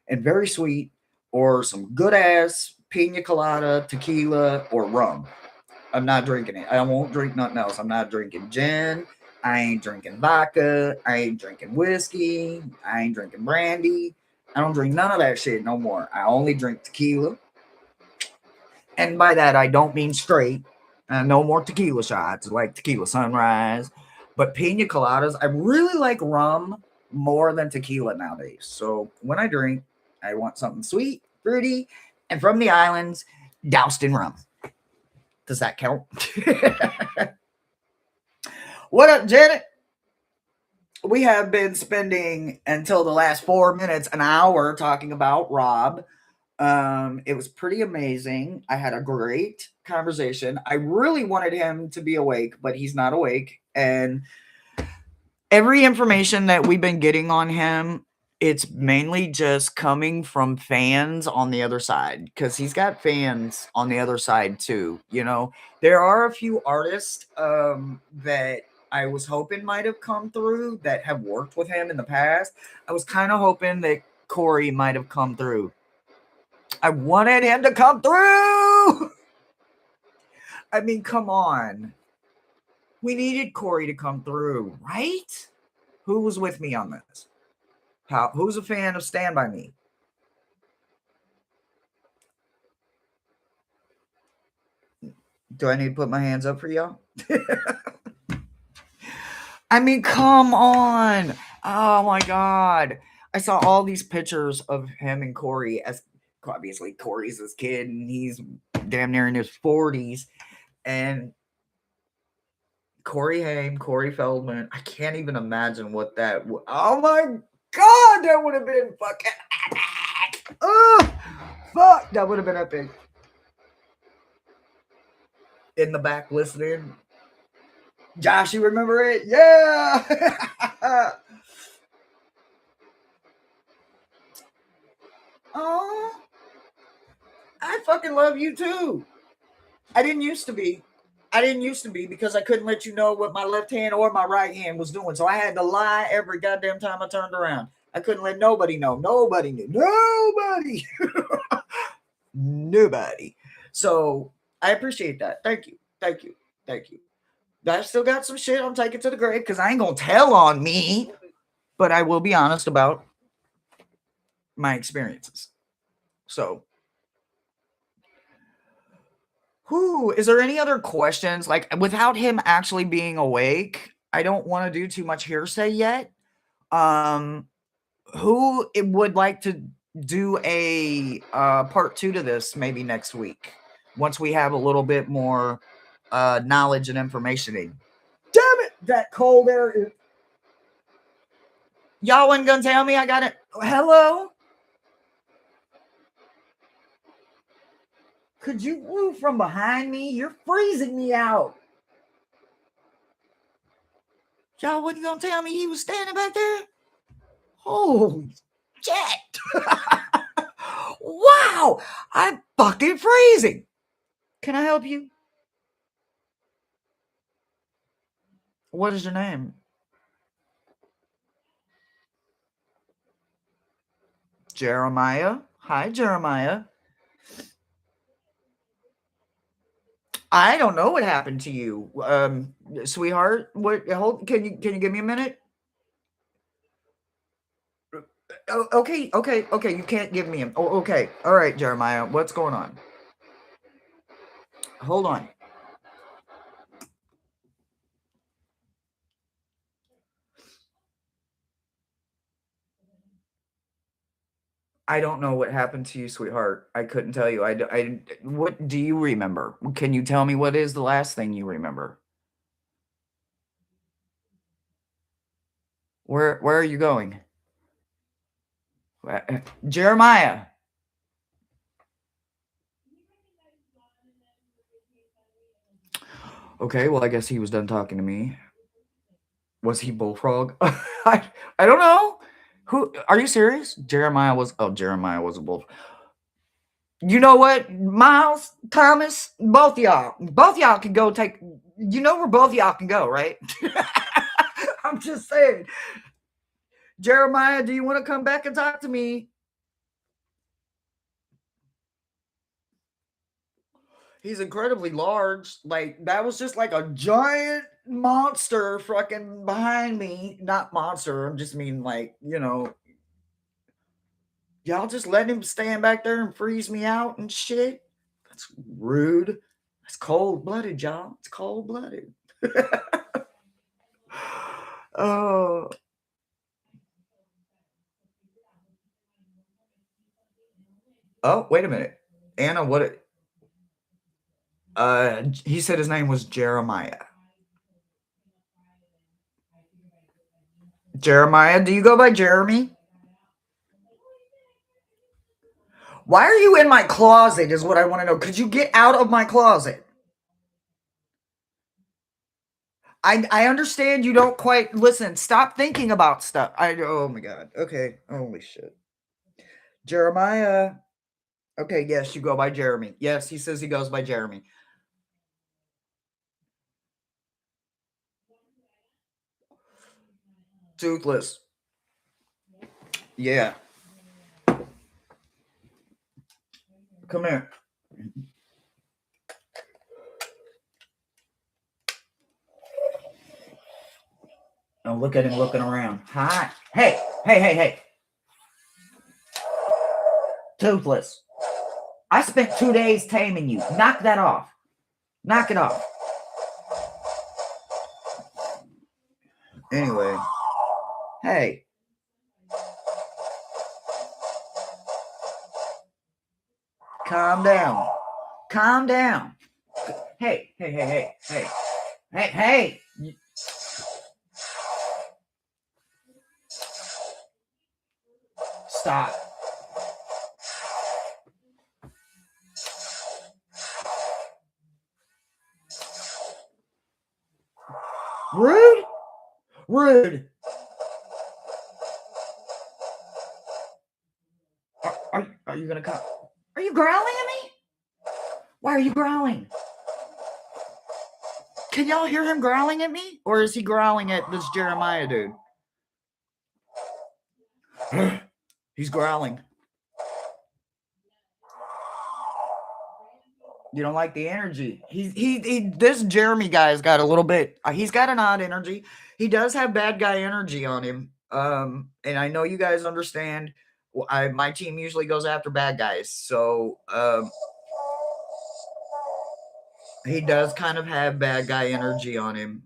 and very sweet, or some good ass pina colada, tequila, or rum. I'm not drinking it. I won't drink nothing else. I'm not drinking gin. I ain't drinking vodka. I ain't drinking whiskey. I ain't drinking brandy. I don't drink none of that shit no more. I only drink tequila. And by that, I don't mean straight. No more tequila shots like tequila sunrise. But pina coladas, I really like rum more than tequila nowadays. So when I drink, I want something sweet, fruity, and from the islands, doused in rum. Does that count? What up, Janet? We have been spending until the last 4 minutes, an hour talking about Rob. It was pretty amazing. I had a great conversation. I really wanted him to be awake, but he's not awake. And every information that we've been getting on him, it's mainly just coming from fans on the other side because he's got fans on the other side too. There are a few artists that I was hoping might have come through that have worked with him in the past. I was kind of hoping that Corey might have come through. I wanted him to come through. I mean, come on. We needed Corey to come through, right? Who was with me on this? Who's a fan of Stand By Me? Do I need to put my hands up for y'all? I mean, come on. Oh my God. I saw all these pictures of him and Corey, as obviously Corey's his kid and he's damn near in his 40s. And Corey Haim, Corey Feldman, I can't even imagine what that oh my God, that would have been fucking epic. Oh, fuck, that would have been epic. In the back listening. Josh, you remember it? Yeah. Oh, I fucking love you too. I didn't used to be. I didn't used to be because I couldn't let you know what my left hand or my right hand was doing. So I had to lie every goddamn time I turned around. I couldn't let nobody know. Nobody knew. Nobody. Nobody. So I appreciate that. Thank you. Thank you. Thank you. I still got some shit I'm taking to the grave because I ain't gonna tell on me, but I will be honest about my experiences. So, is there any other questions? Like, without him actually being awake, I don't want to do too much hearsay yet. Um, who would like to do a part 2 to this maybe next week once we have a little bit more knowledge and information in? Damn it, that cold air is... Y'all wasn't gonna tell me I got it. Hello? Could you move from behind me? You're freezing me out. Y'all wasn't gonna tell me he was standing back there? Holy shit. Wow, I'm fucking freezing. Can I help you? What is your name? Jeremiah. Hi, Jeremiah. I don't know what happened to you, sweetheart. What? Can you give me a minute? Oh, okay. You can't give me him. Oh, okay. All right, Jeremiah. What's going on? Hold on. I don't know what happened to you, sweetheart. I couldn't tell you. What do you remember? Can you tell me what is the last thing you remember? Where are you going? Jeremiah. Okay, well, I guess he was done talking to me. Was he bullfrog? I don't know. Who are you serious? Jeremiah was a bull. You know what, Miles, Thomas, both y'all can go take. You know where both y'all can go, right? I'm just saying. Jeremiah, do you want to come back and talk to me? He's incredibly large. Like, that was just like a giant monster fucking behind me. Not monster, I'm just mean like, y'all just letting him stand back there and freeze me out and shit. That's rude. That's cold blooded, y'all. It's cold blooded. Oh. Oh, wait a minute. Anna, what? He said his name was Jeremiah. Jeremiah, do you go by Jeremy? Why are you in my closet is what I want to know. Could you get out of my closet? I understand you don't quite listen. Stop thinking about stuff. Oh my god. Okay. Holy shit. Jeremiah. Okay, yes, you go by Jeremy. Yes, he says he goes by Jeremy. Toothless. Yeah. Come here. Oh, look at him looking around. Hi. Hey. Hey, hey, hey. Toothless. I spent 2 days taming you. Knock that off. Knock it off. Anyway. Hey. Calm down. Calm down. Hey, hey, hey, hey, hey. Hey, hey. Stop. Rude? Rude. Are you gonna come? Are you growling at me? Why are you growling? Can y'all hear him growling at me? Or is he growling at this Jeremiah dude? He's growling. You don't like the energy. This Jeremy guy's got a little bit, he's got an odd energy. He does have bad guy energy on him. And I know you guys understand. My team usually goes after bad guys. So, he does kind of have bad guy energy on him.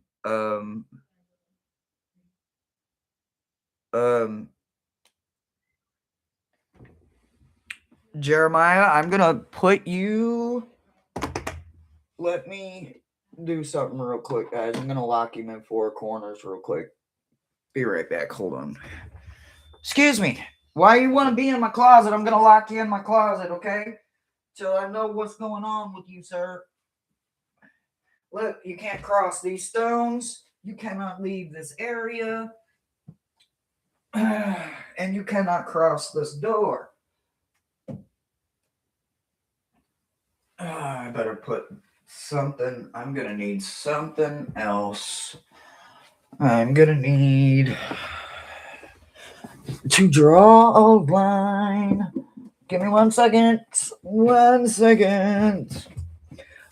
Jeremiah, I'm gonna put you. Let me do something real quick, guys. I'm gonna lock him in 4 corners real quick. Be right back. Hold on. Excuse me. Why you want to be in my closet? I'm gonna lock you in my closet, okay? Till I know what's going on with you, sir. Look, you can't cross these stones. You cannot leave this area. And you cannot cross this door. I better put something. I'm gonna need something else. I'm gonna need to draw a line. Give me 1 second. 1 second.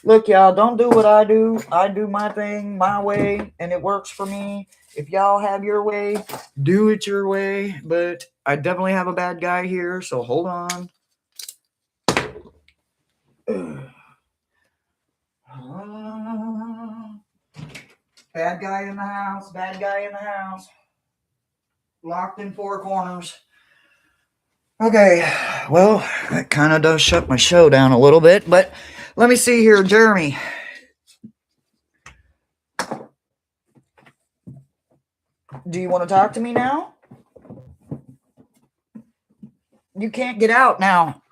Look, y'all, don't do what I do. I do my thing my way, and it works for me. If y'all have your way, do it your way. But I definitely have a bad guy here, so hold on. Bad guy in the house. Bad guy in the house. Locked in 4 corners. Okay, well, that kind of does shut my show down a little bit, but let me see here, Jeremy. Do you want to talk to me now? You can't get out now.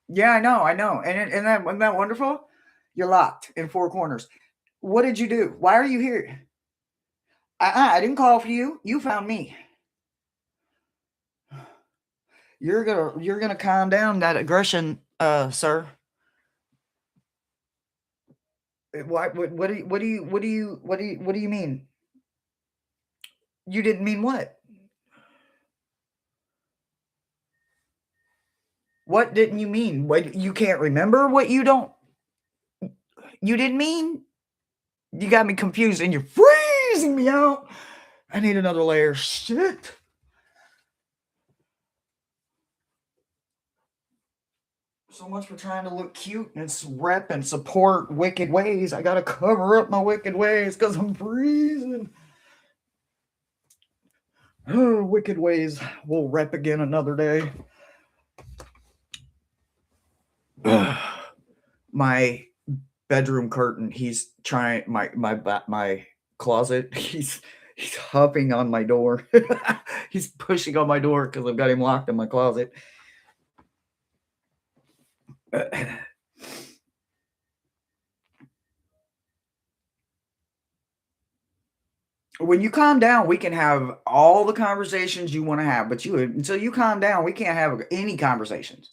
Yeah, I know. And isn't that wonderful? You're locked in 4 corners. What did you do? Why are you here? I didn't call for you. You found me. You're gonna calm down that aggression, sir. What do you mean? You didn't mean what? What didn't you mean? What, you can't remember what you didn't mean? You got me confused and you're freezing me out. I need another layer. Shit. So much for trying to look cute and rep and support wicked ways. I gotta cover up my wicked ways because I'm freezing. Oh, wicked ways. We'll rep again another day. My bedroom curtain. He's trying my closet. He's huffing on my door. He's pushing on my door because I've got him locked in my closet. When you calm down, we can have all the conversations you want to have, but you until you calm down, we can't have any conversations.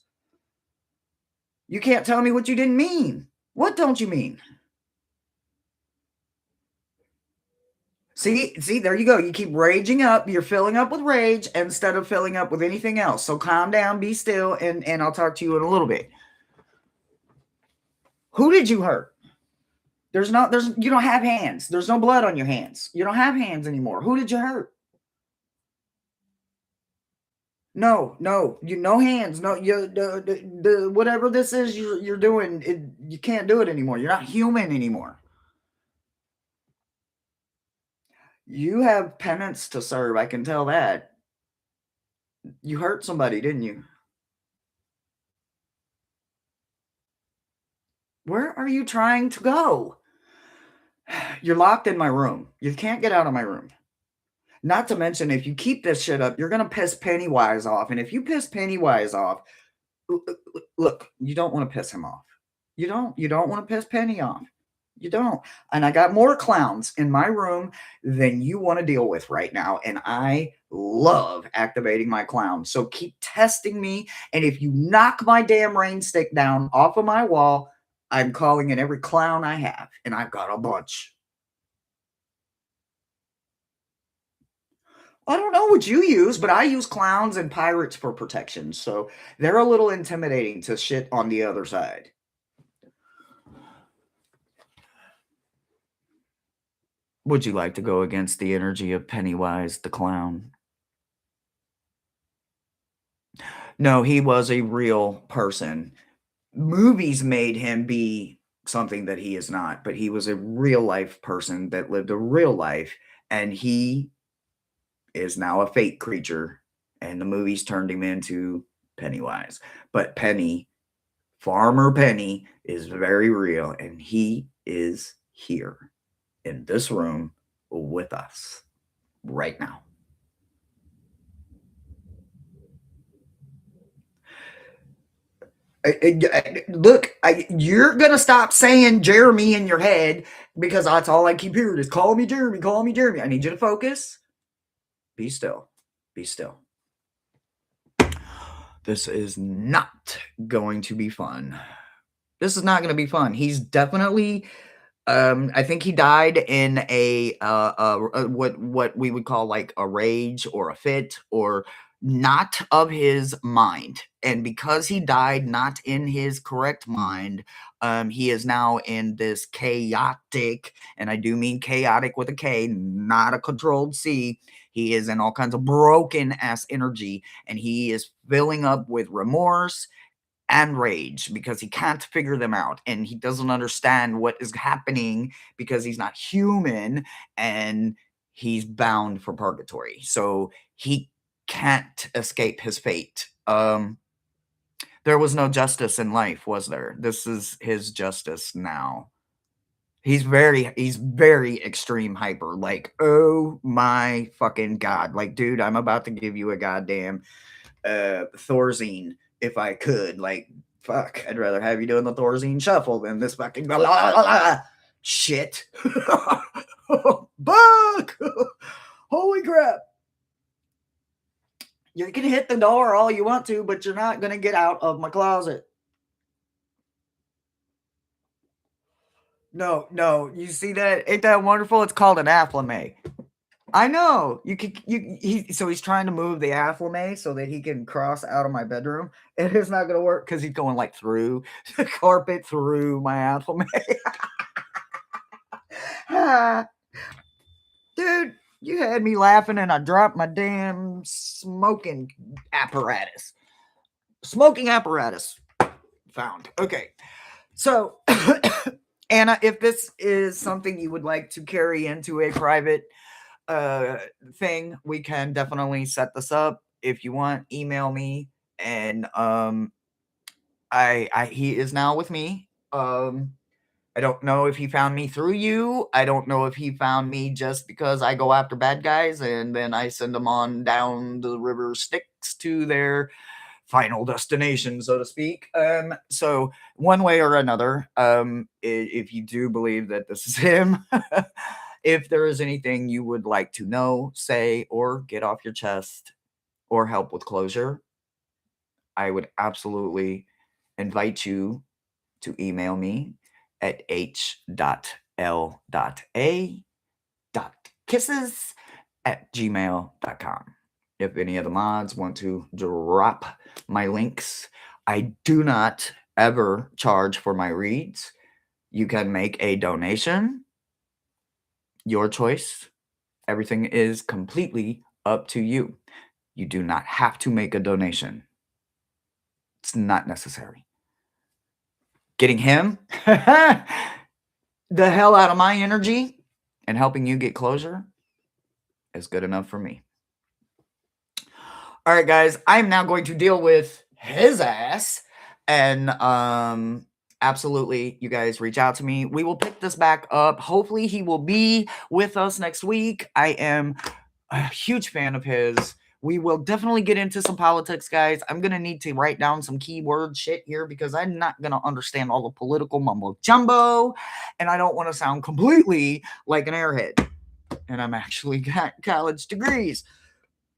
You can't tell me what you didn't mean. What don't you mean? See, there you go. You keep raging up. You're filling up with rage instead of filling up with anything else. So calm down, be still, and I'll talk to you in a little bit. Who did you hurt? There's you don't have hands. There's no blood on your hands. You don't have hands anymore. Who did you hurt? No, no, you no hands. No, you the whatever this is you're doing, you can't do it anymore. You're not human anymore. You have penance to serve. I can tell that. You hurt somebody, didn't you? Where are you trying to go? You're locked in my room. You can't get out of my room. Not to mention, if you keep this shit up, you're gonna piss Pennywise off. And if you piss Pennywise off, look, you don't want to piss him off. You don't want to piss Penny off. You don't. And I got more clowns in my room than you want to deal with right now. And I love activating my clowns. So keep testing me. And if you knock my damn rain stick down off of my wall, I'm calling in every clown I have. And I've got a bunch. I don't know what you use, but I use clowns and pirates for protection. So they're a little intimidating to shit on the other side. Would you like to go against the energy of Pennywise the clown? No, he was a real person. Movies made him be something that he is not, but he was a real life person that lived a real life, and he is now a fake creature, and the movies turned him into Pennywise. But Penny, Farmer Penny, is very real, and he is here in this room with us right now. Look, you're gonna stop saying Jeremy in your head because that's all I keep hearing is call me Jeremy, call me Jeremy. I need you to focus. Be still. Be still. This is not going to be fun. This is not going to be fun. He's definitely I think he died in what we would call like a rage or a fit or not of his mind. And because he died not in his correct mind, he is now in this chaotic, and I do mean chaotic with a K, not a controlled C. He is in all kinds of broken ass energy, and he is filling up with remorse and rage because he can't figure them out and he doesn't understand what is happening because he's not human and he's bound for purgatory. So he can't escape his fate. There was no justice in life, was there? This is his justice now. He's very extreme hyper. Like, oh my fucking god. Like, dude, I'm about to give you a goddamn Thorazine if I could. Like, fuck, I'd rather have you doing the Thorazine shuffle than this fucking blah, blah, blah, blah, shit. Buck! Holy crap. You can hit the door all you want to, but you're not going to get out of my closet. No, no. You see that? Ain't that wonderful? It's called an afflame. I know. So he's trying to move the afflame so that he can cross out of my bedroom. And it's not gonna work because he's going like through the carpet through my afflame. Dude, you had me laughing and I dropped my damn smoking apparatus. Smoking apparatus found. Okay. So Anna, if this is something you would like to carry into a private thing, we can definitely set this up. If you want, email me. And I he is now with me. I don't know if he found me through you. I don't know if he found me just because I go after bad guys and then I send them on down the river Styx to their final destination, so to speak. So one way or another, if you do believe that this is him, if there is anything you would like to know, say, or get off your chest, or help with closure, I would absolutely invite you to email me at h.l.a.kisses@gmail.com. If any of the mods want to drop my links, I do not ever charge for my reads. You can make a donation, your choice. Everything is completely up to you. You do not have to make a donation, it's not necessary. Getting him the hell out of my energy and helping you get closure is good enough for me. All right, guys, I'm now going to deal with his ass. And absolutely, you guys reach out to me. We will pick this back up. Hopefully, he will be with us next week. I am a huge fan of his. We will definitely get into some politics, guys. I'm going to need to write down some keyword shit here because I'm not going to understand all the political mumbo jumbo. And I don't want to sound completely like an airhead. And I'm actually got college degrees.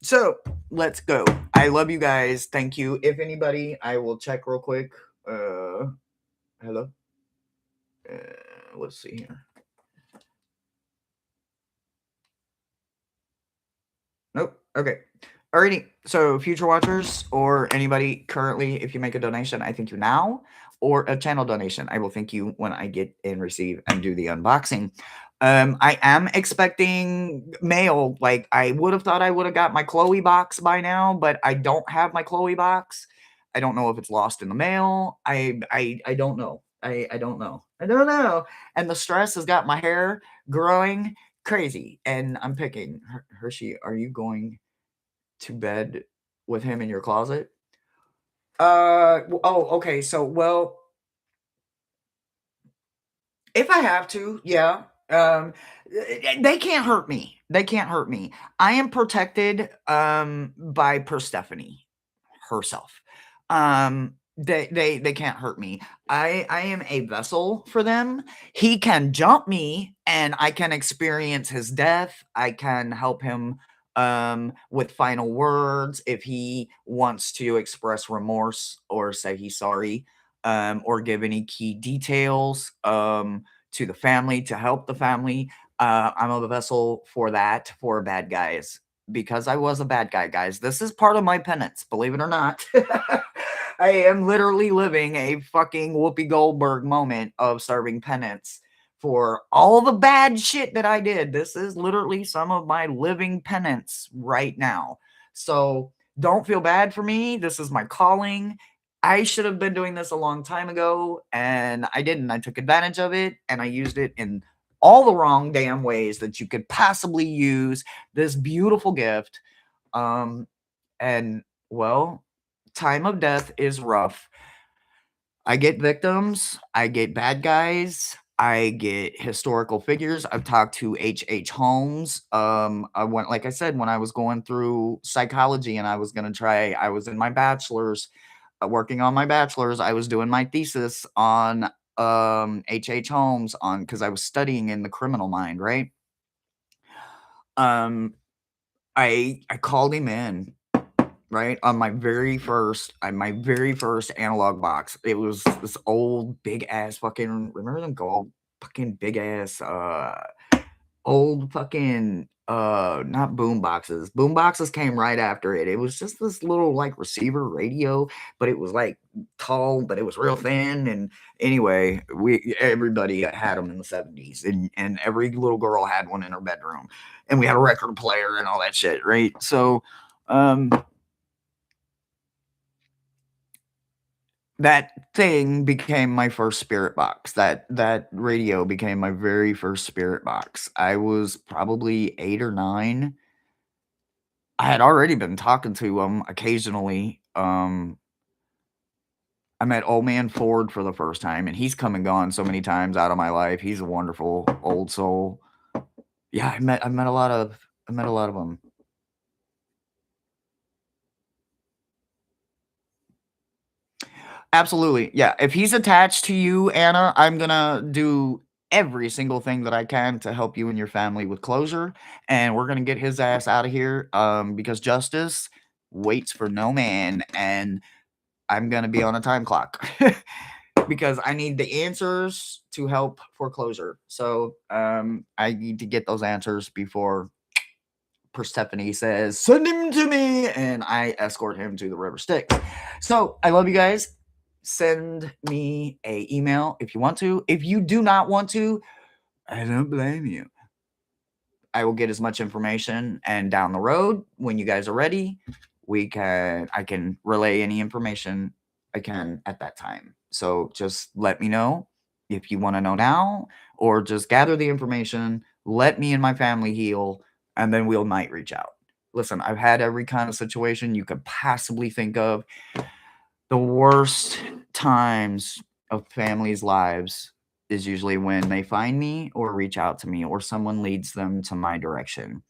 So let's go. I love you guys. Thank you. If anybody, I will check real quick. Hello. Let's see here. Nope. Okay. Alrighty. So, future watchers or anybody currently, if you make a donation, I thank you now, or a channel donation, I will thank you when I get and receive and do the unboxing. I am expecting mail. Like, I would have thought I would have got my Chloe box by now, but I don't have my Chloe box. I don't know if it's lost in the mail. I don't know. I don't know. I don't know. And the stress has got my hair growing crazy. And I'm picking. Hershey, are you going to bed with him in your closet? Oh, okay. So, well, if I have to, yeah. They can't hurt me. They can't hurt me. I am protected by Persephone herself. They can't hurt me. I am a vessel for them. He can jump me and I can experience his death. I can help him with final words if he wants to express remorse or say he's sorry, or give any key details to the family to help the family. I'm a vessel for that for bad guys because I was a bad guy, guys. This is part of my penance, believe it or not. I am literally living a fucking Whoopi Goldberg moment of serving penance for all the bad shit that I did. This is literally some of my living penance right now. So don't feel bad for me. This is my calling. I should have been doing this a long time ago, and I didn't. I took advantage of it, and I used it in all the wrong damn ways that you could possibly use this beautiful gift. And well, time of death is rough. I get victims, I get bad guys, I get historical figures. I've talked to H. Holmes. I went, like I said, when I was going through psychology and I was going to try, I was in my bachelor's, working on my bachelor's. I was doing my thesis on H. Holmes on because I was studying in the criminal mind, right? Um, I called him in right on my very first analog box. It was this old big ass fucking, remember them gold fucking big ass old fucking not boom boxes. Boom boxes came right after it. It was just this little like receiver radio, but it was like tall, but it was real thin. And anyway, everybody had them in the 70s, and every little girl had one in her bedroom. And we had a record player and all that shit, right? So that thing became my first spirit box. That radio became my very first spirit box. I was probably 8 or 9. I had already been talking to him occasionally, I met old man Ford for the first time, and he's come and gone so many times out of my life. He's a wonderful old soul. Yeah, I met a lot of them. Absolutely. Yeah. If he's attached to you, Anna, I'm going to do every single thing that I can to help you and your family with closure. And we're going to get his ass out of here because justice waits for no man. And I'm going to be on a time clock because I need the answers to help foreclosure. So I need to get those answers before Persephone says, "Send him to me," and I escort him to the River Styx. So I love you guys. Send me a email if you want to. If you do not want to, I don't blame you. I will get as much information, and down the road, when you guys are ready, I can relay any information I can at that time. So just let me know if you want to know now, or just gather the information, let me and my family heal, and then we might reach out. Listen, I've had every kind of situation you could possibly think of. The worst times of families' lives is usually when they find me or reach out to me or someone leads them to my direction.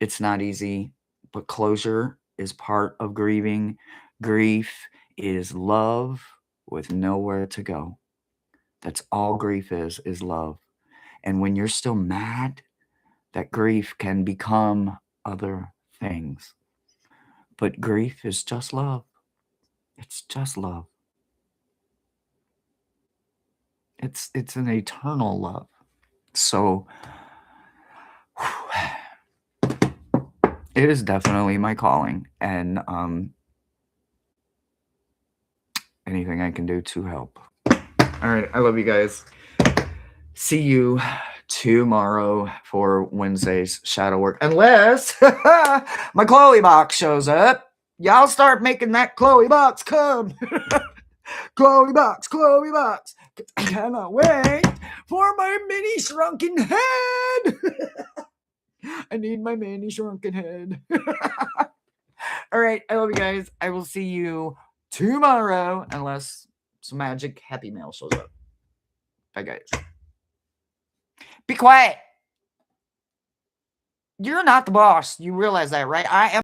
It's not easy, but closure is part of grieving. Grief is love with nowhere to go. That's all grief is love. And when you're still mad, that grief can become other things. But grief is just love. It's just love. It's an eternal love. So it is definitely my calling, and anything I can do to help. All right, I love you guys. See you tomorrow for Wednesday's shadow work, unless my Chloe box shows up. Y'all start making that Chloe box come. Chloe box, Chloe box. I cannot wait for my mini shrunken head. I need my mini shrunken head. All right, I love you guys. I will see you tomorrow, unless some magic happy mail shows up. Bye, guys. Be quiet. You're not the boss. You realize that, right? I am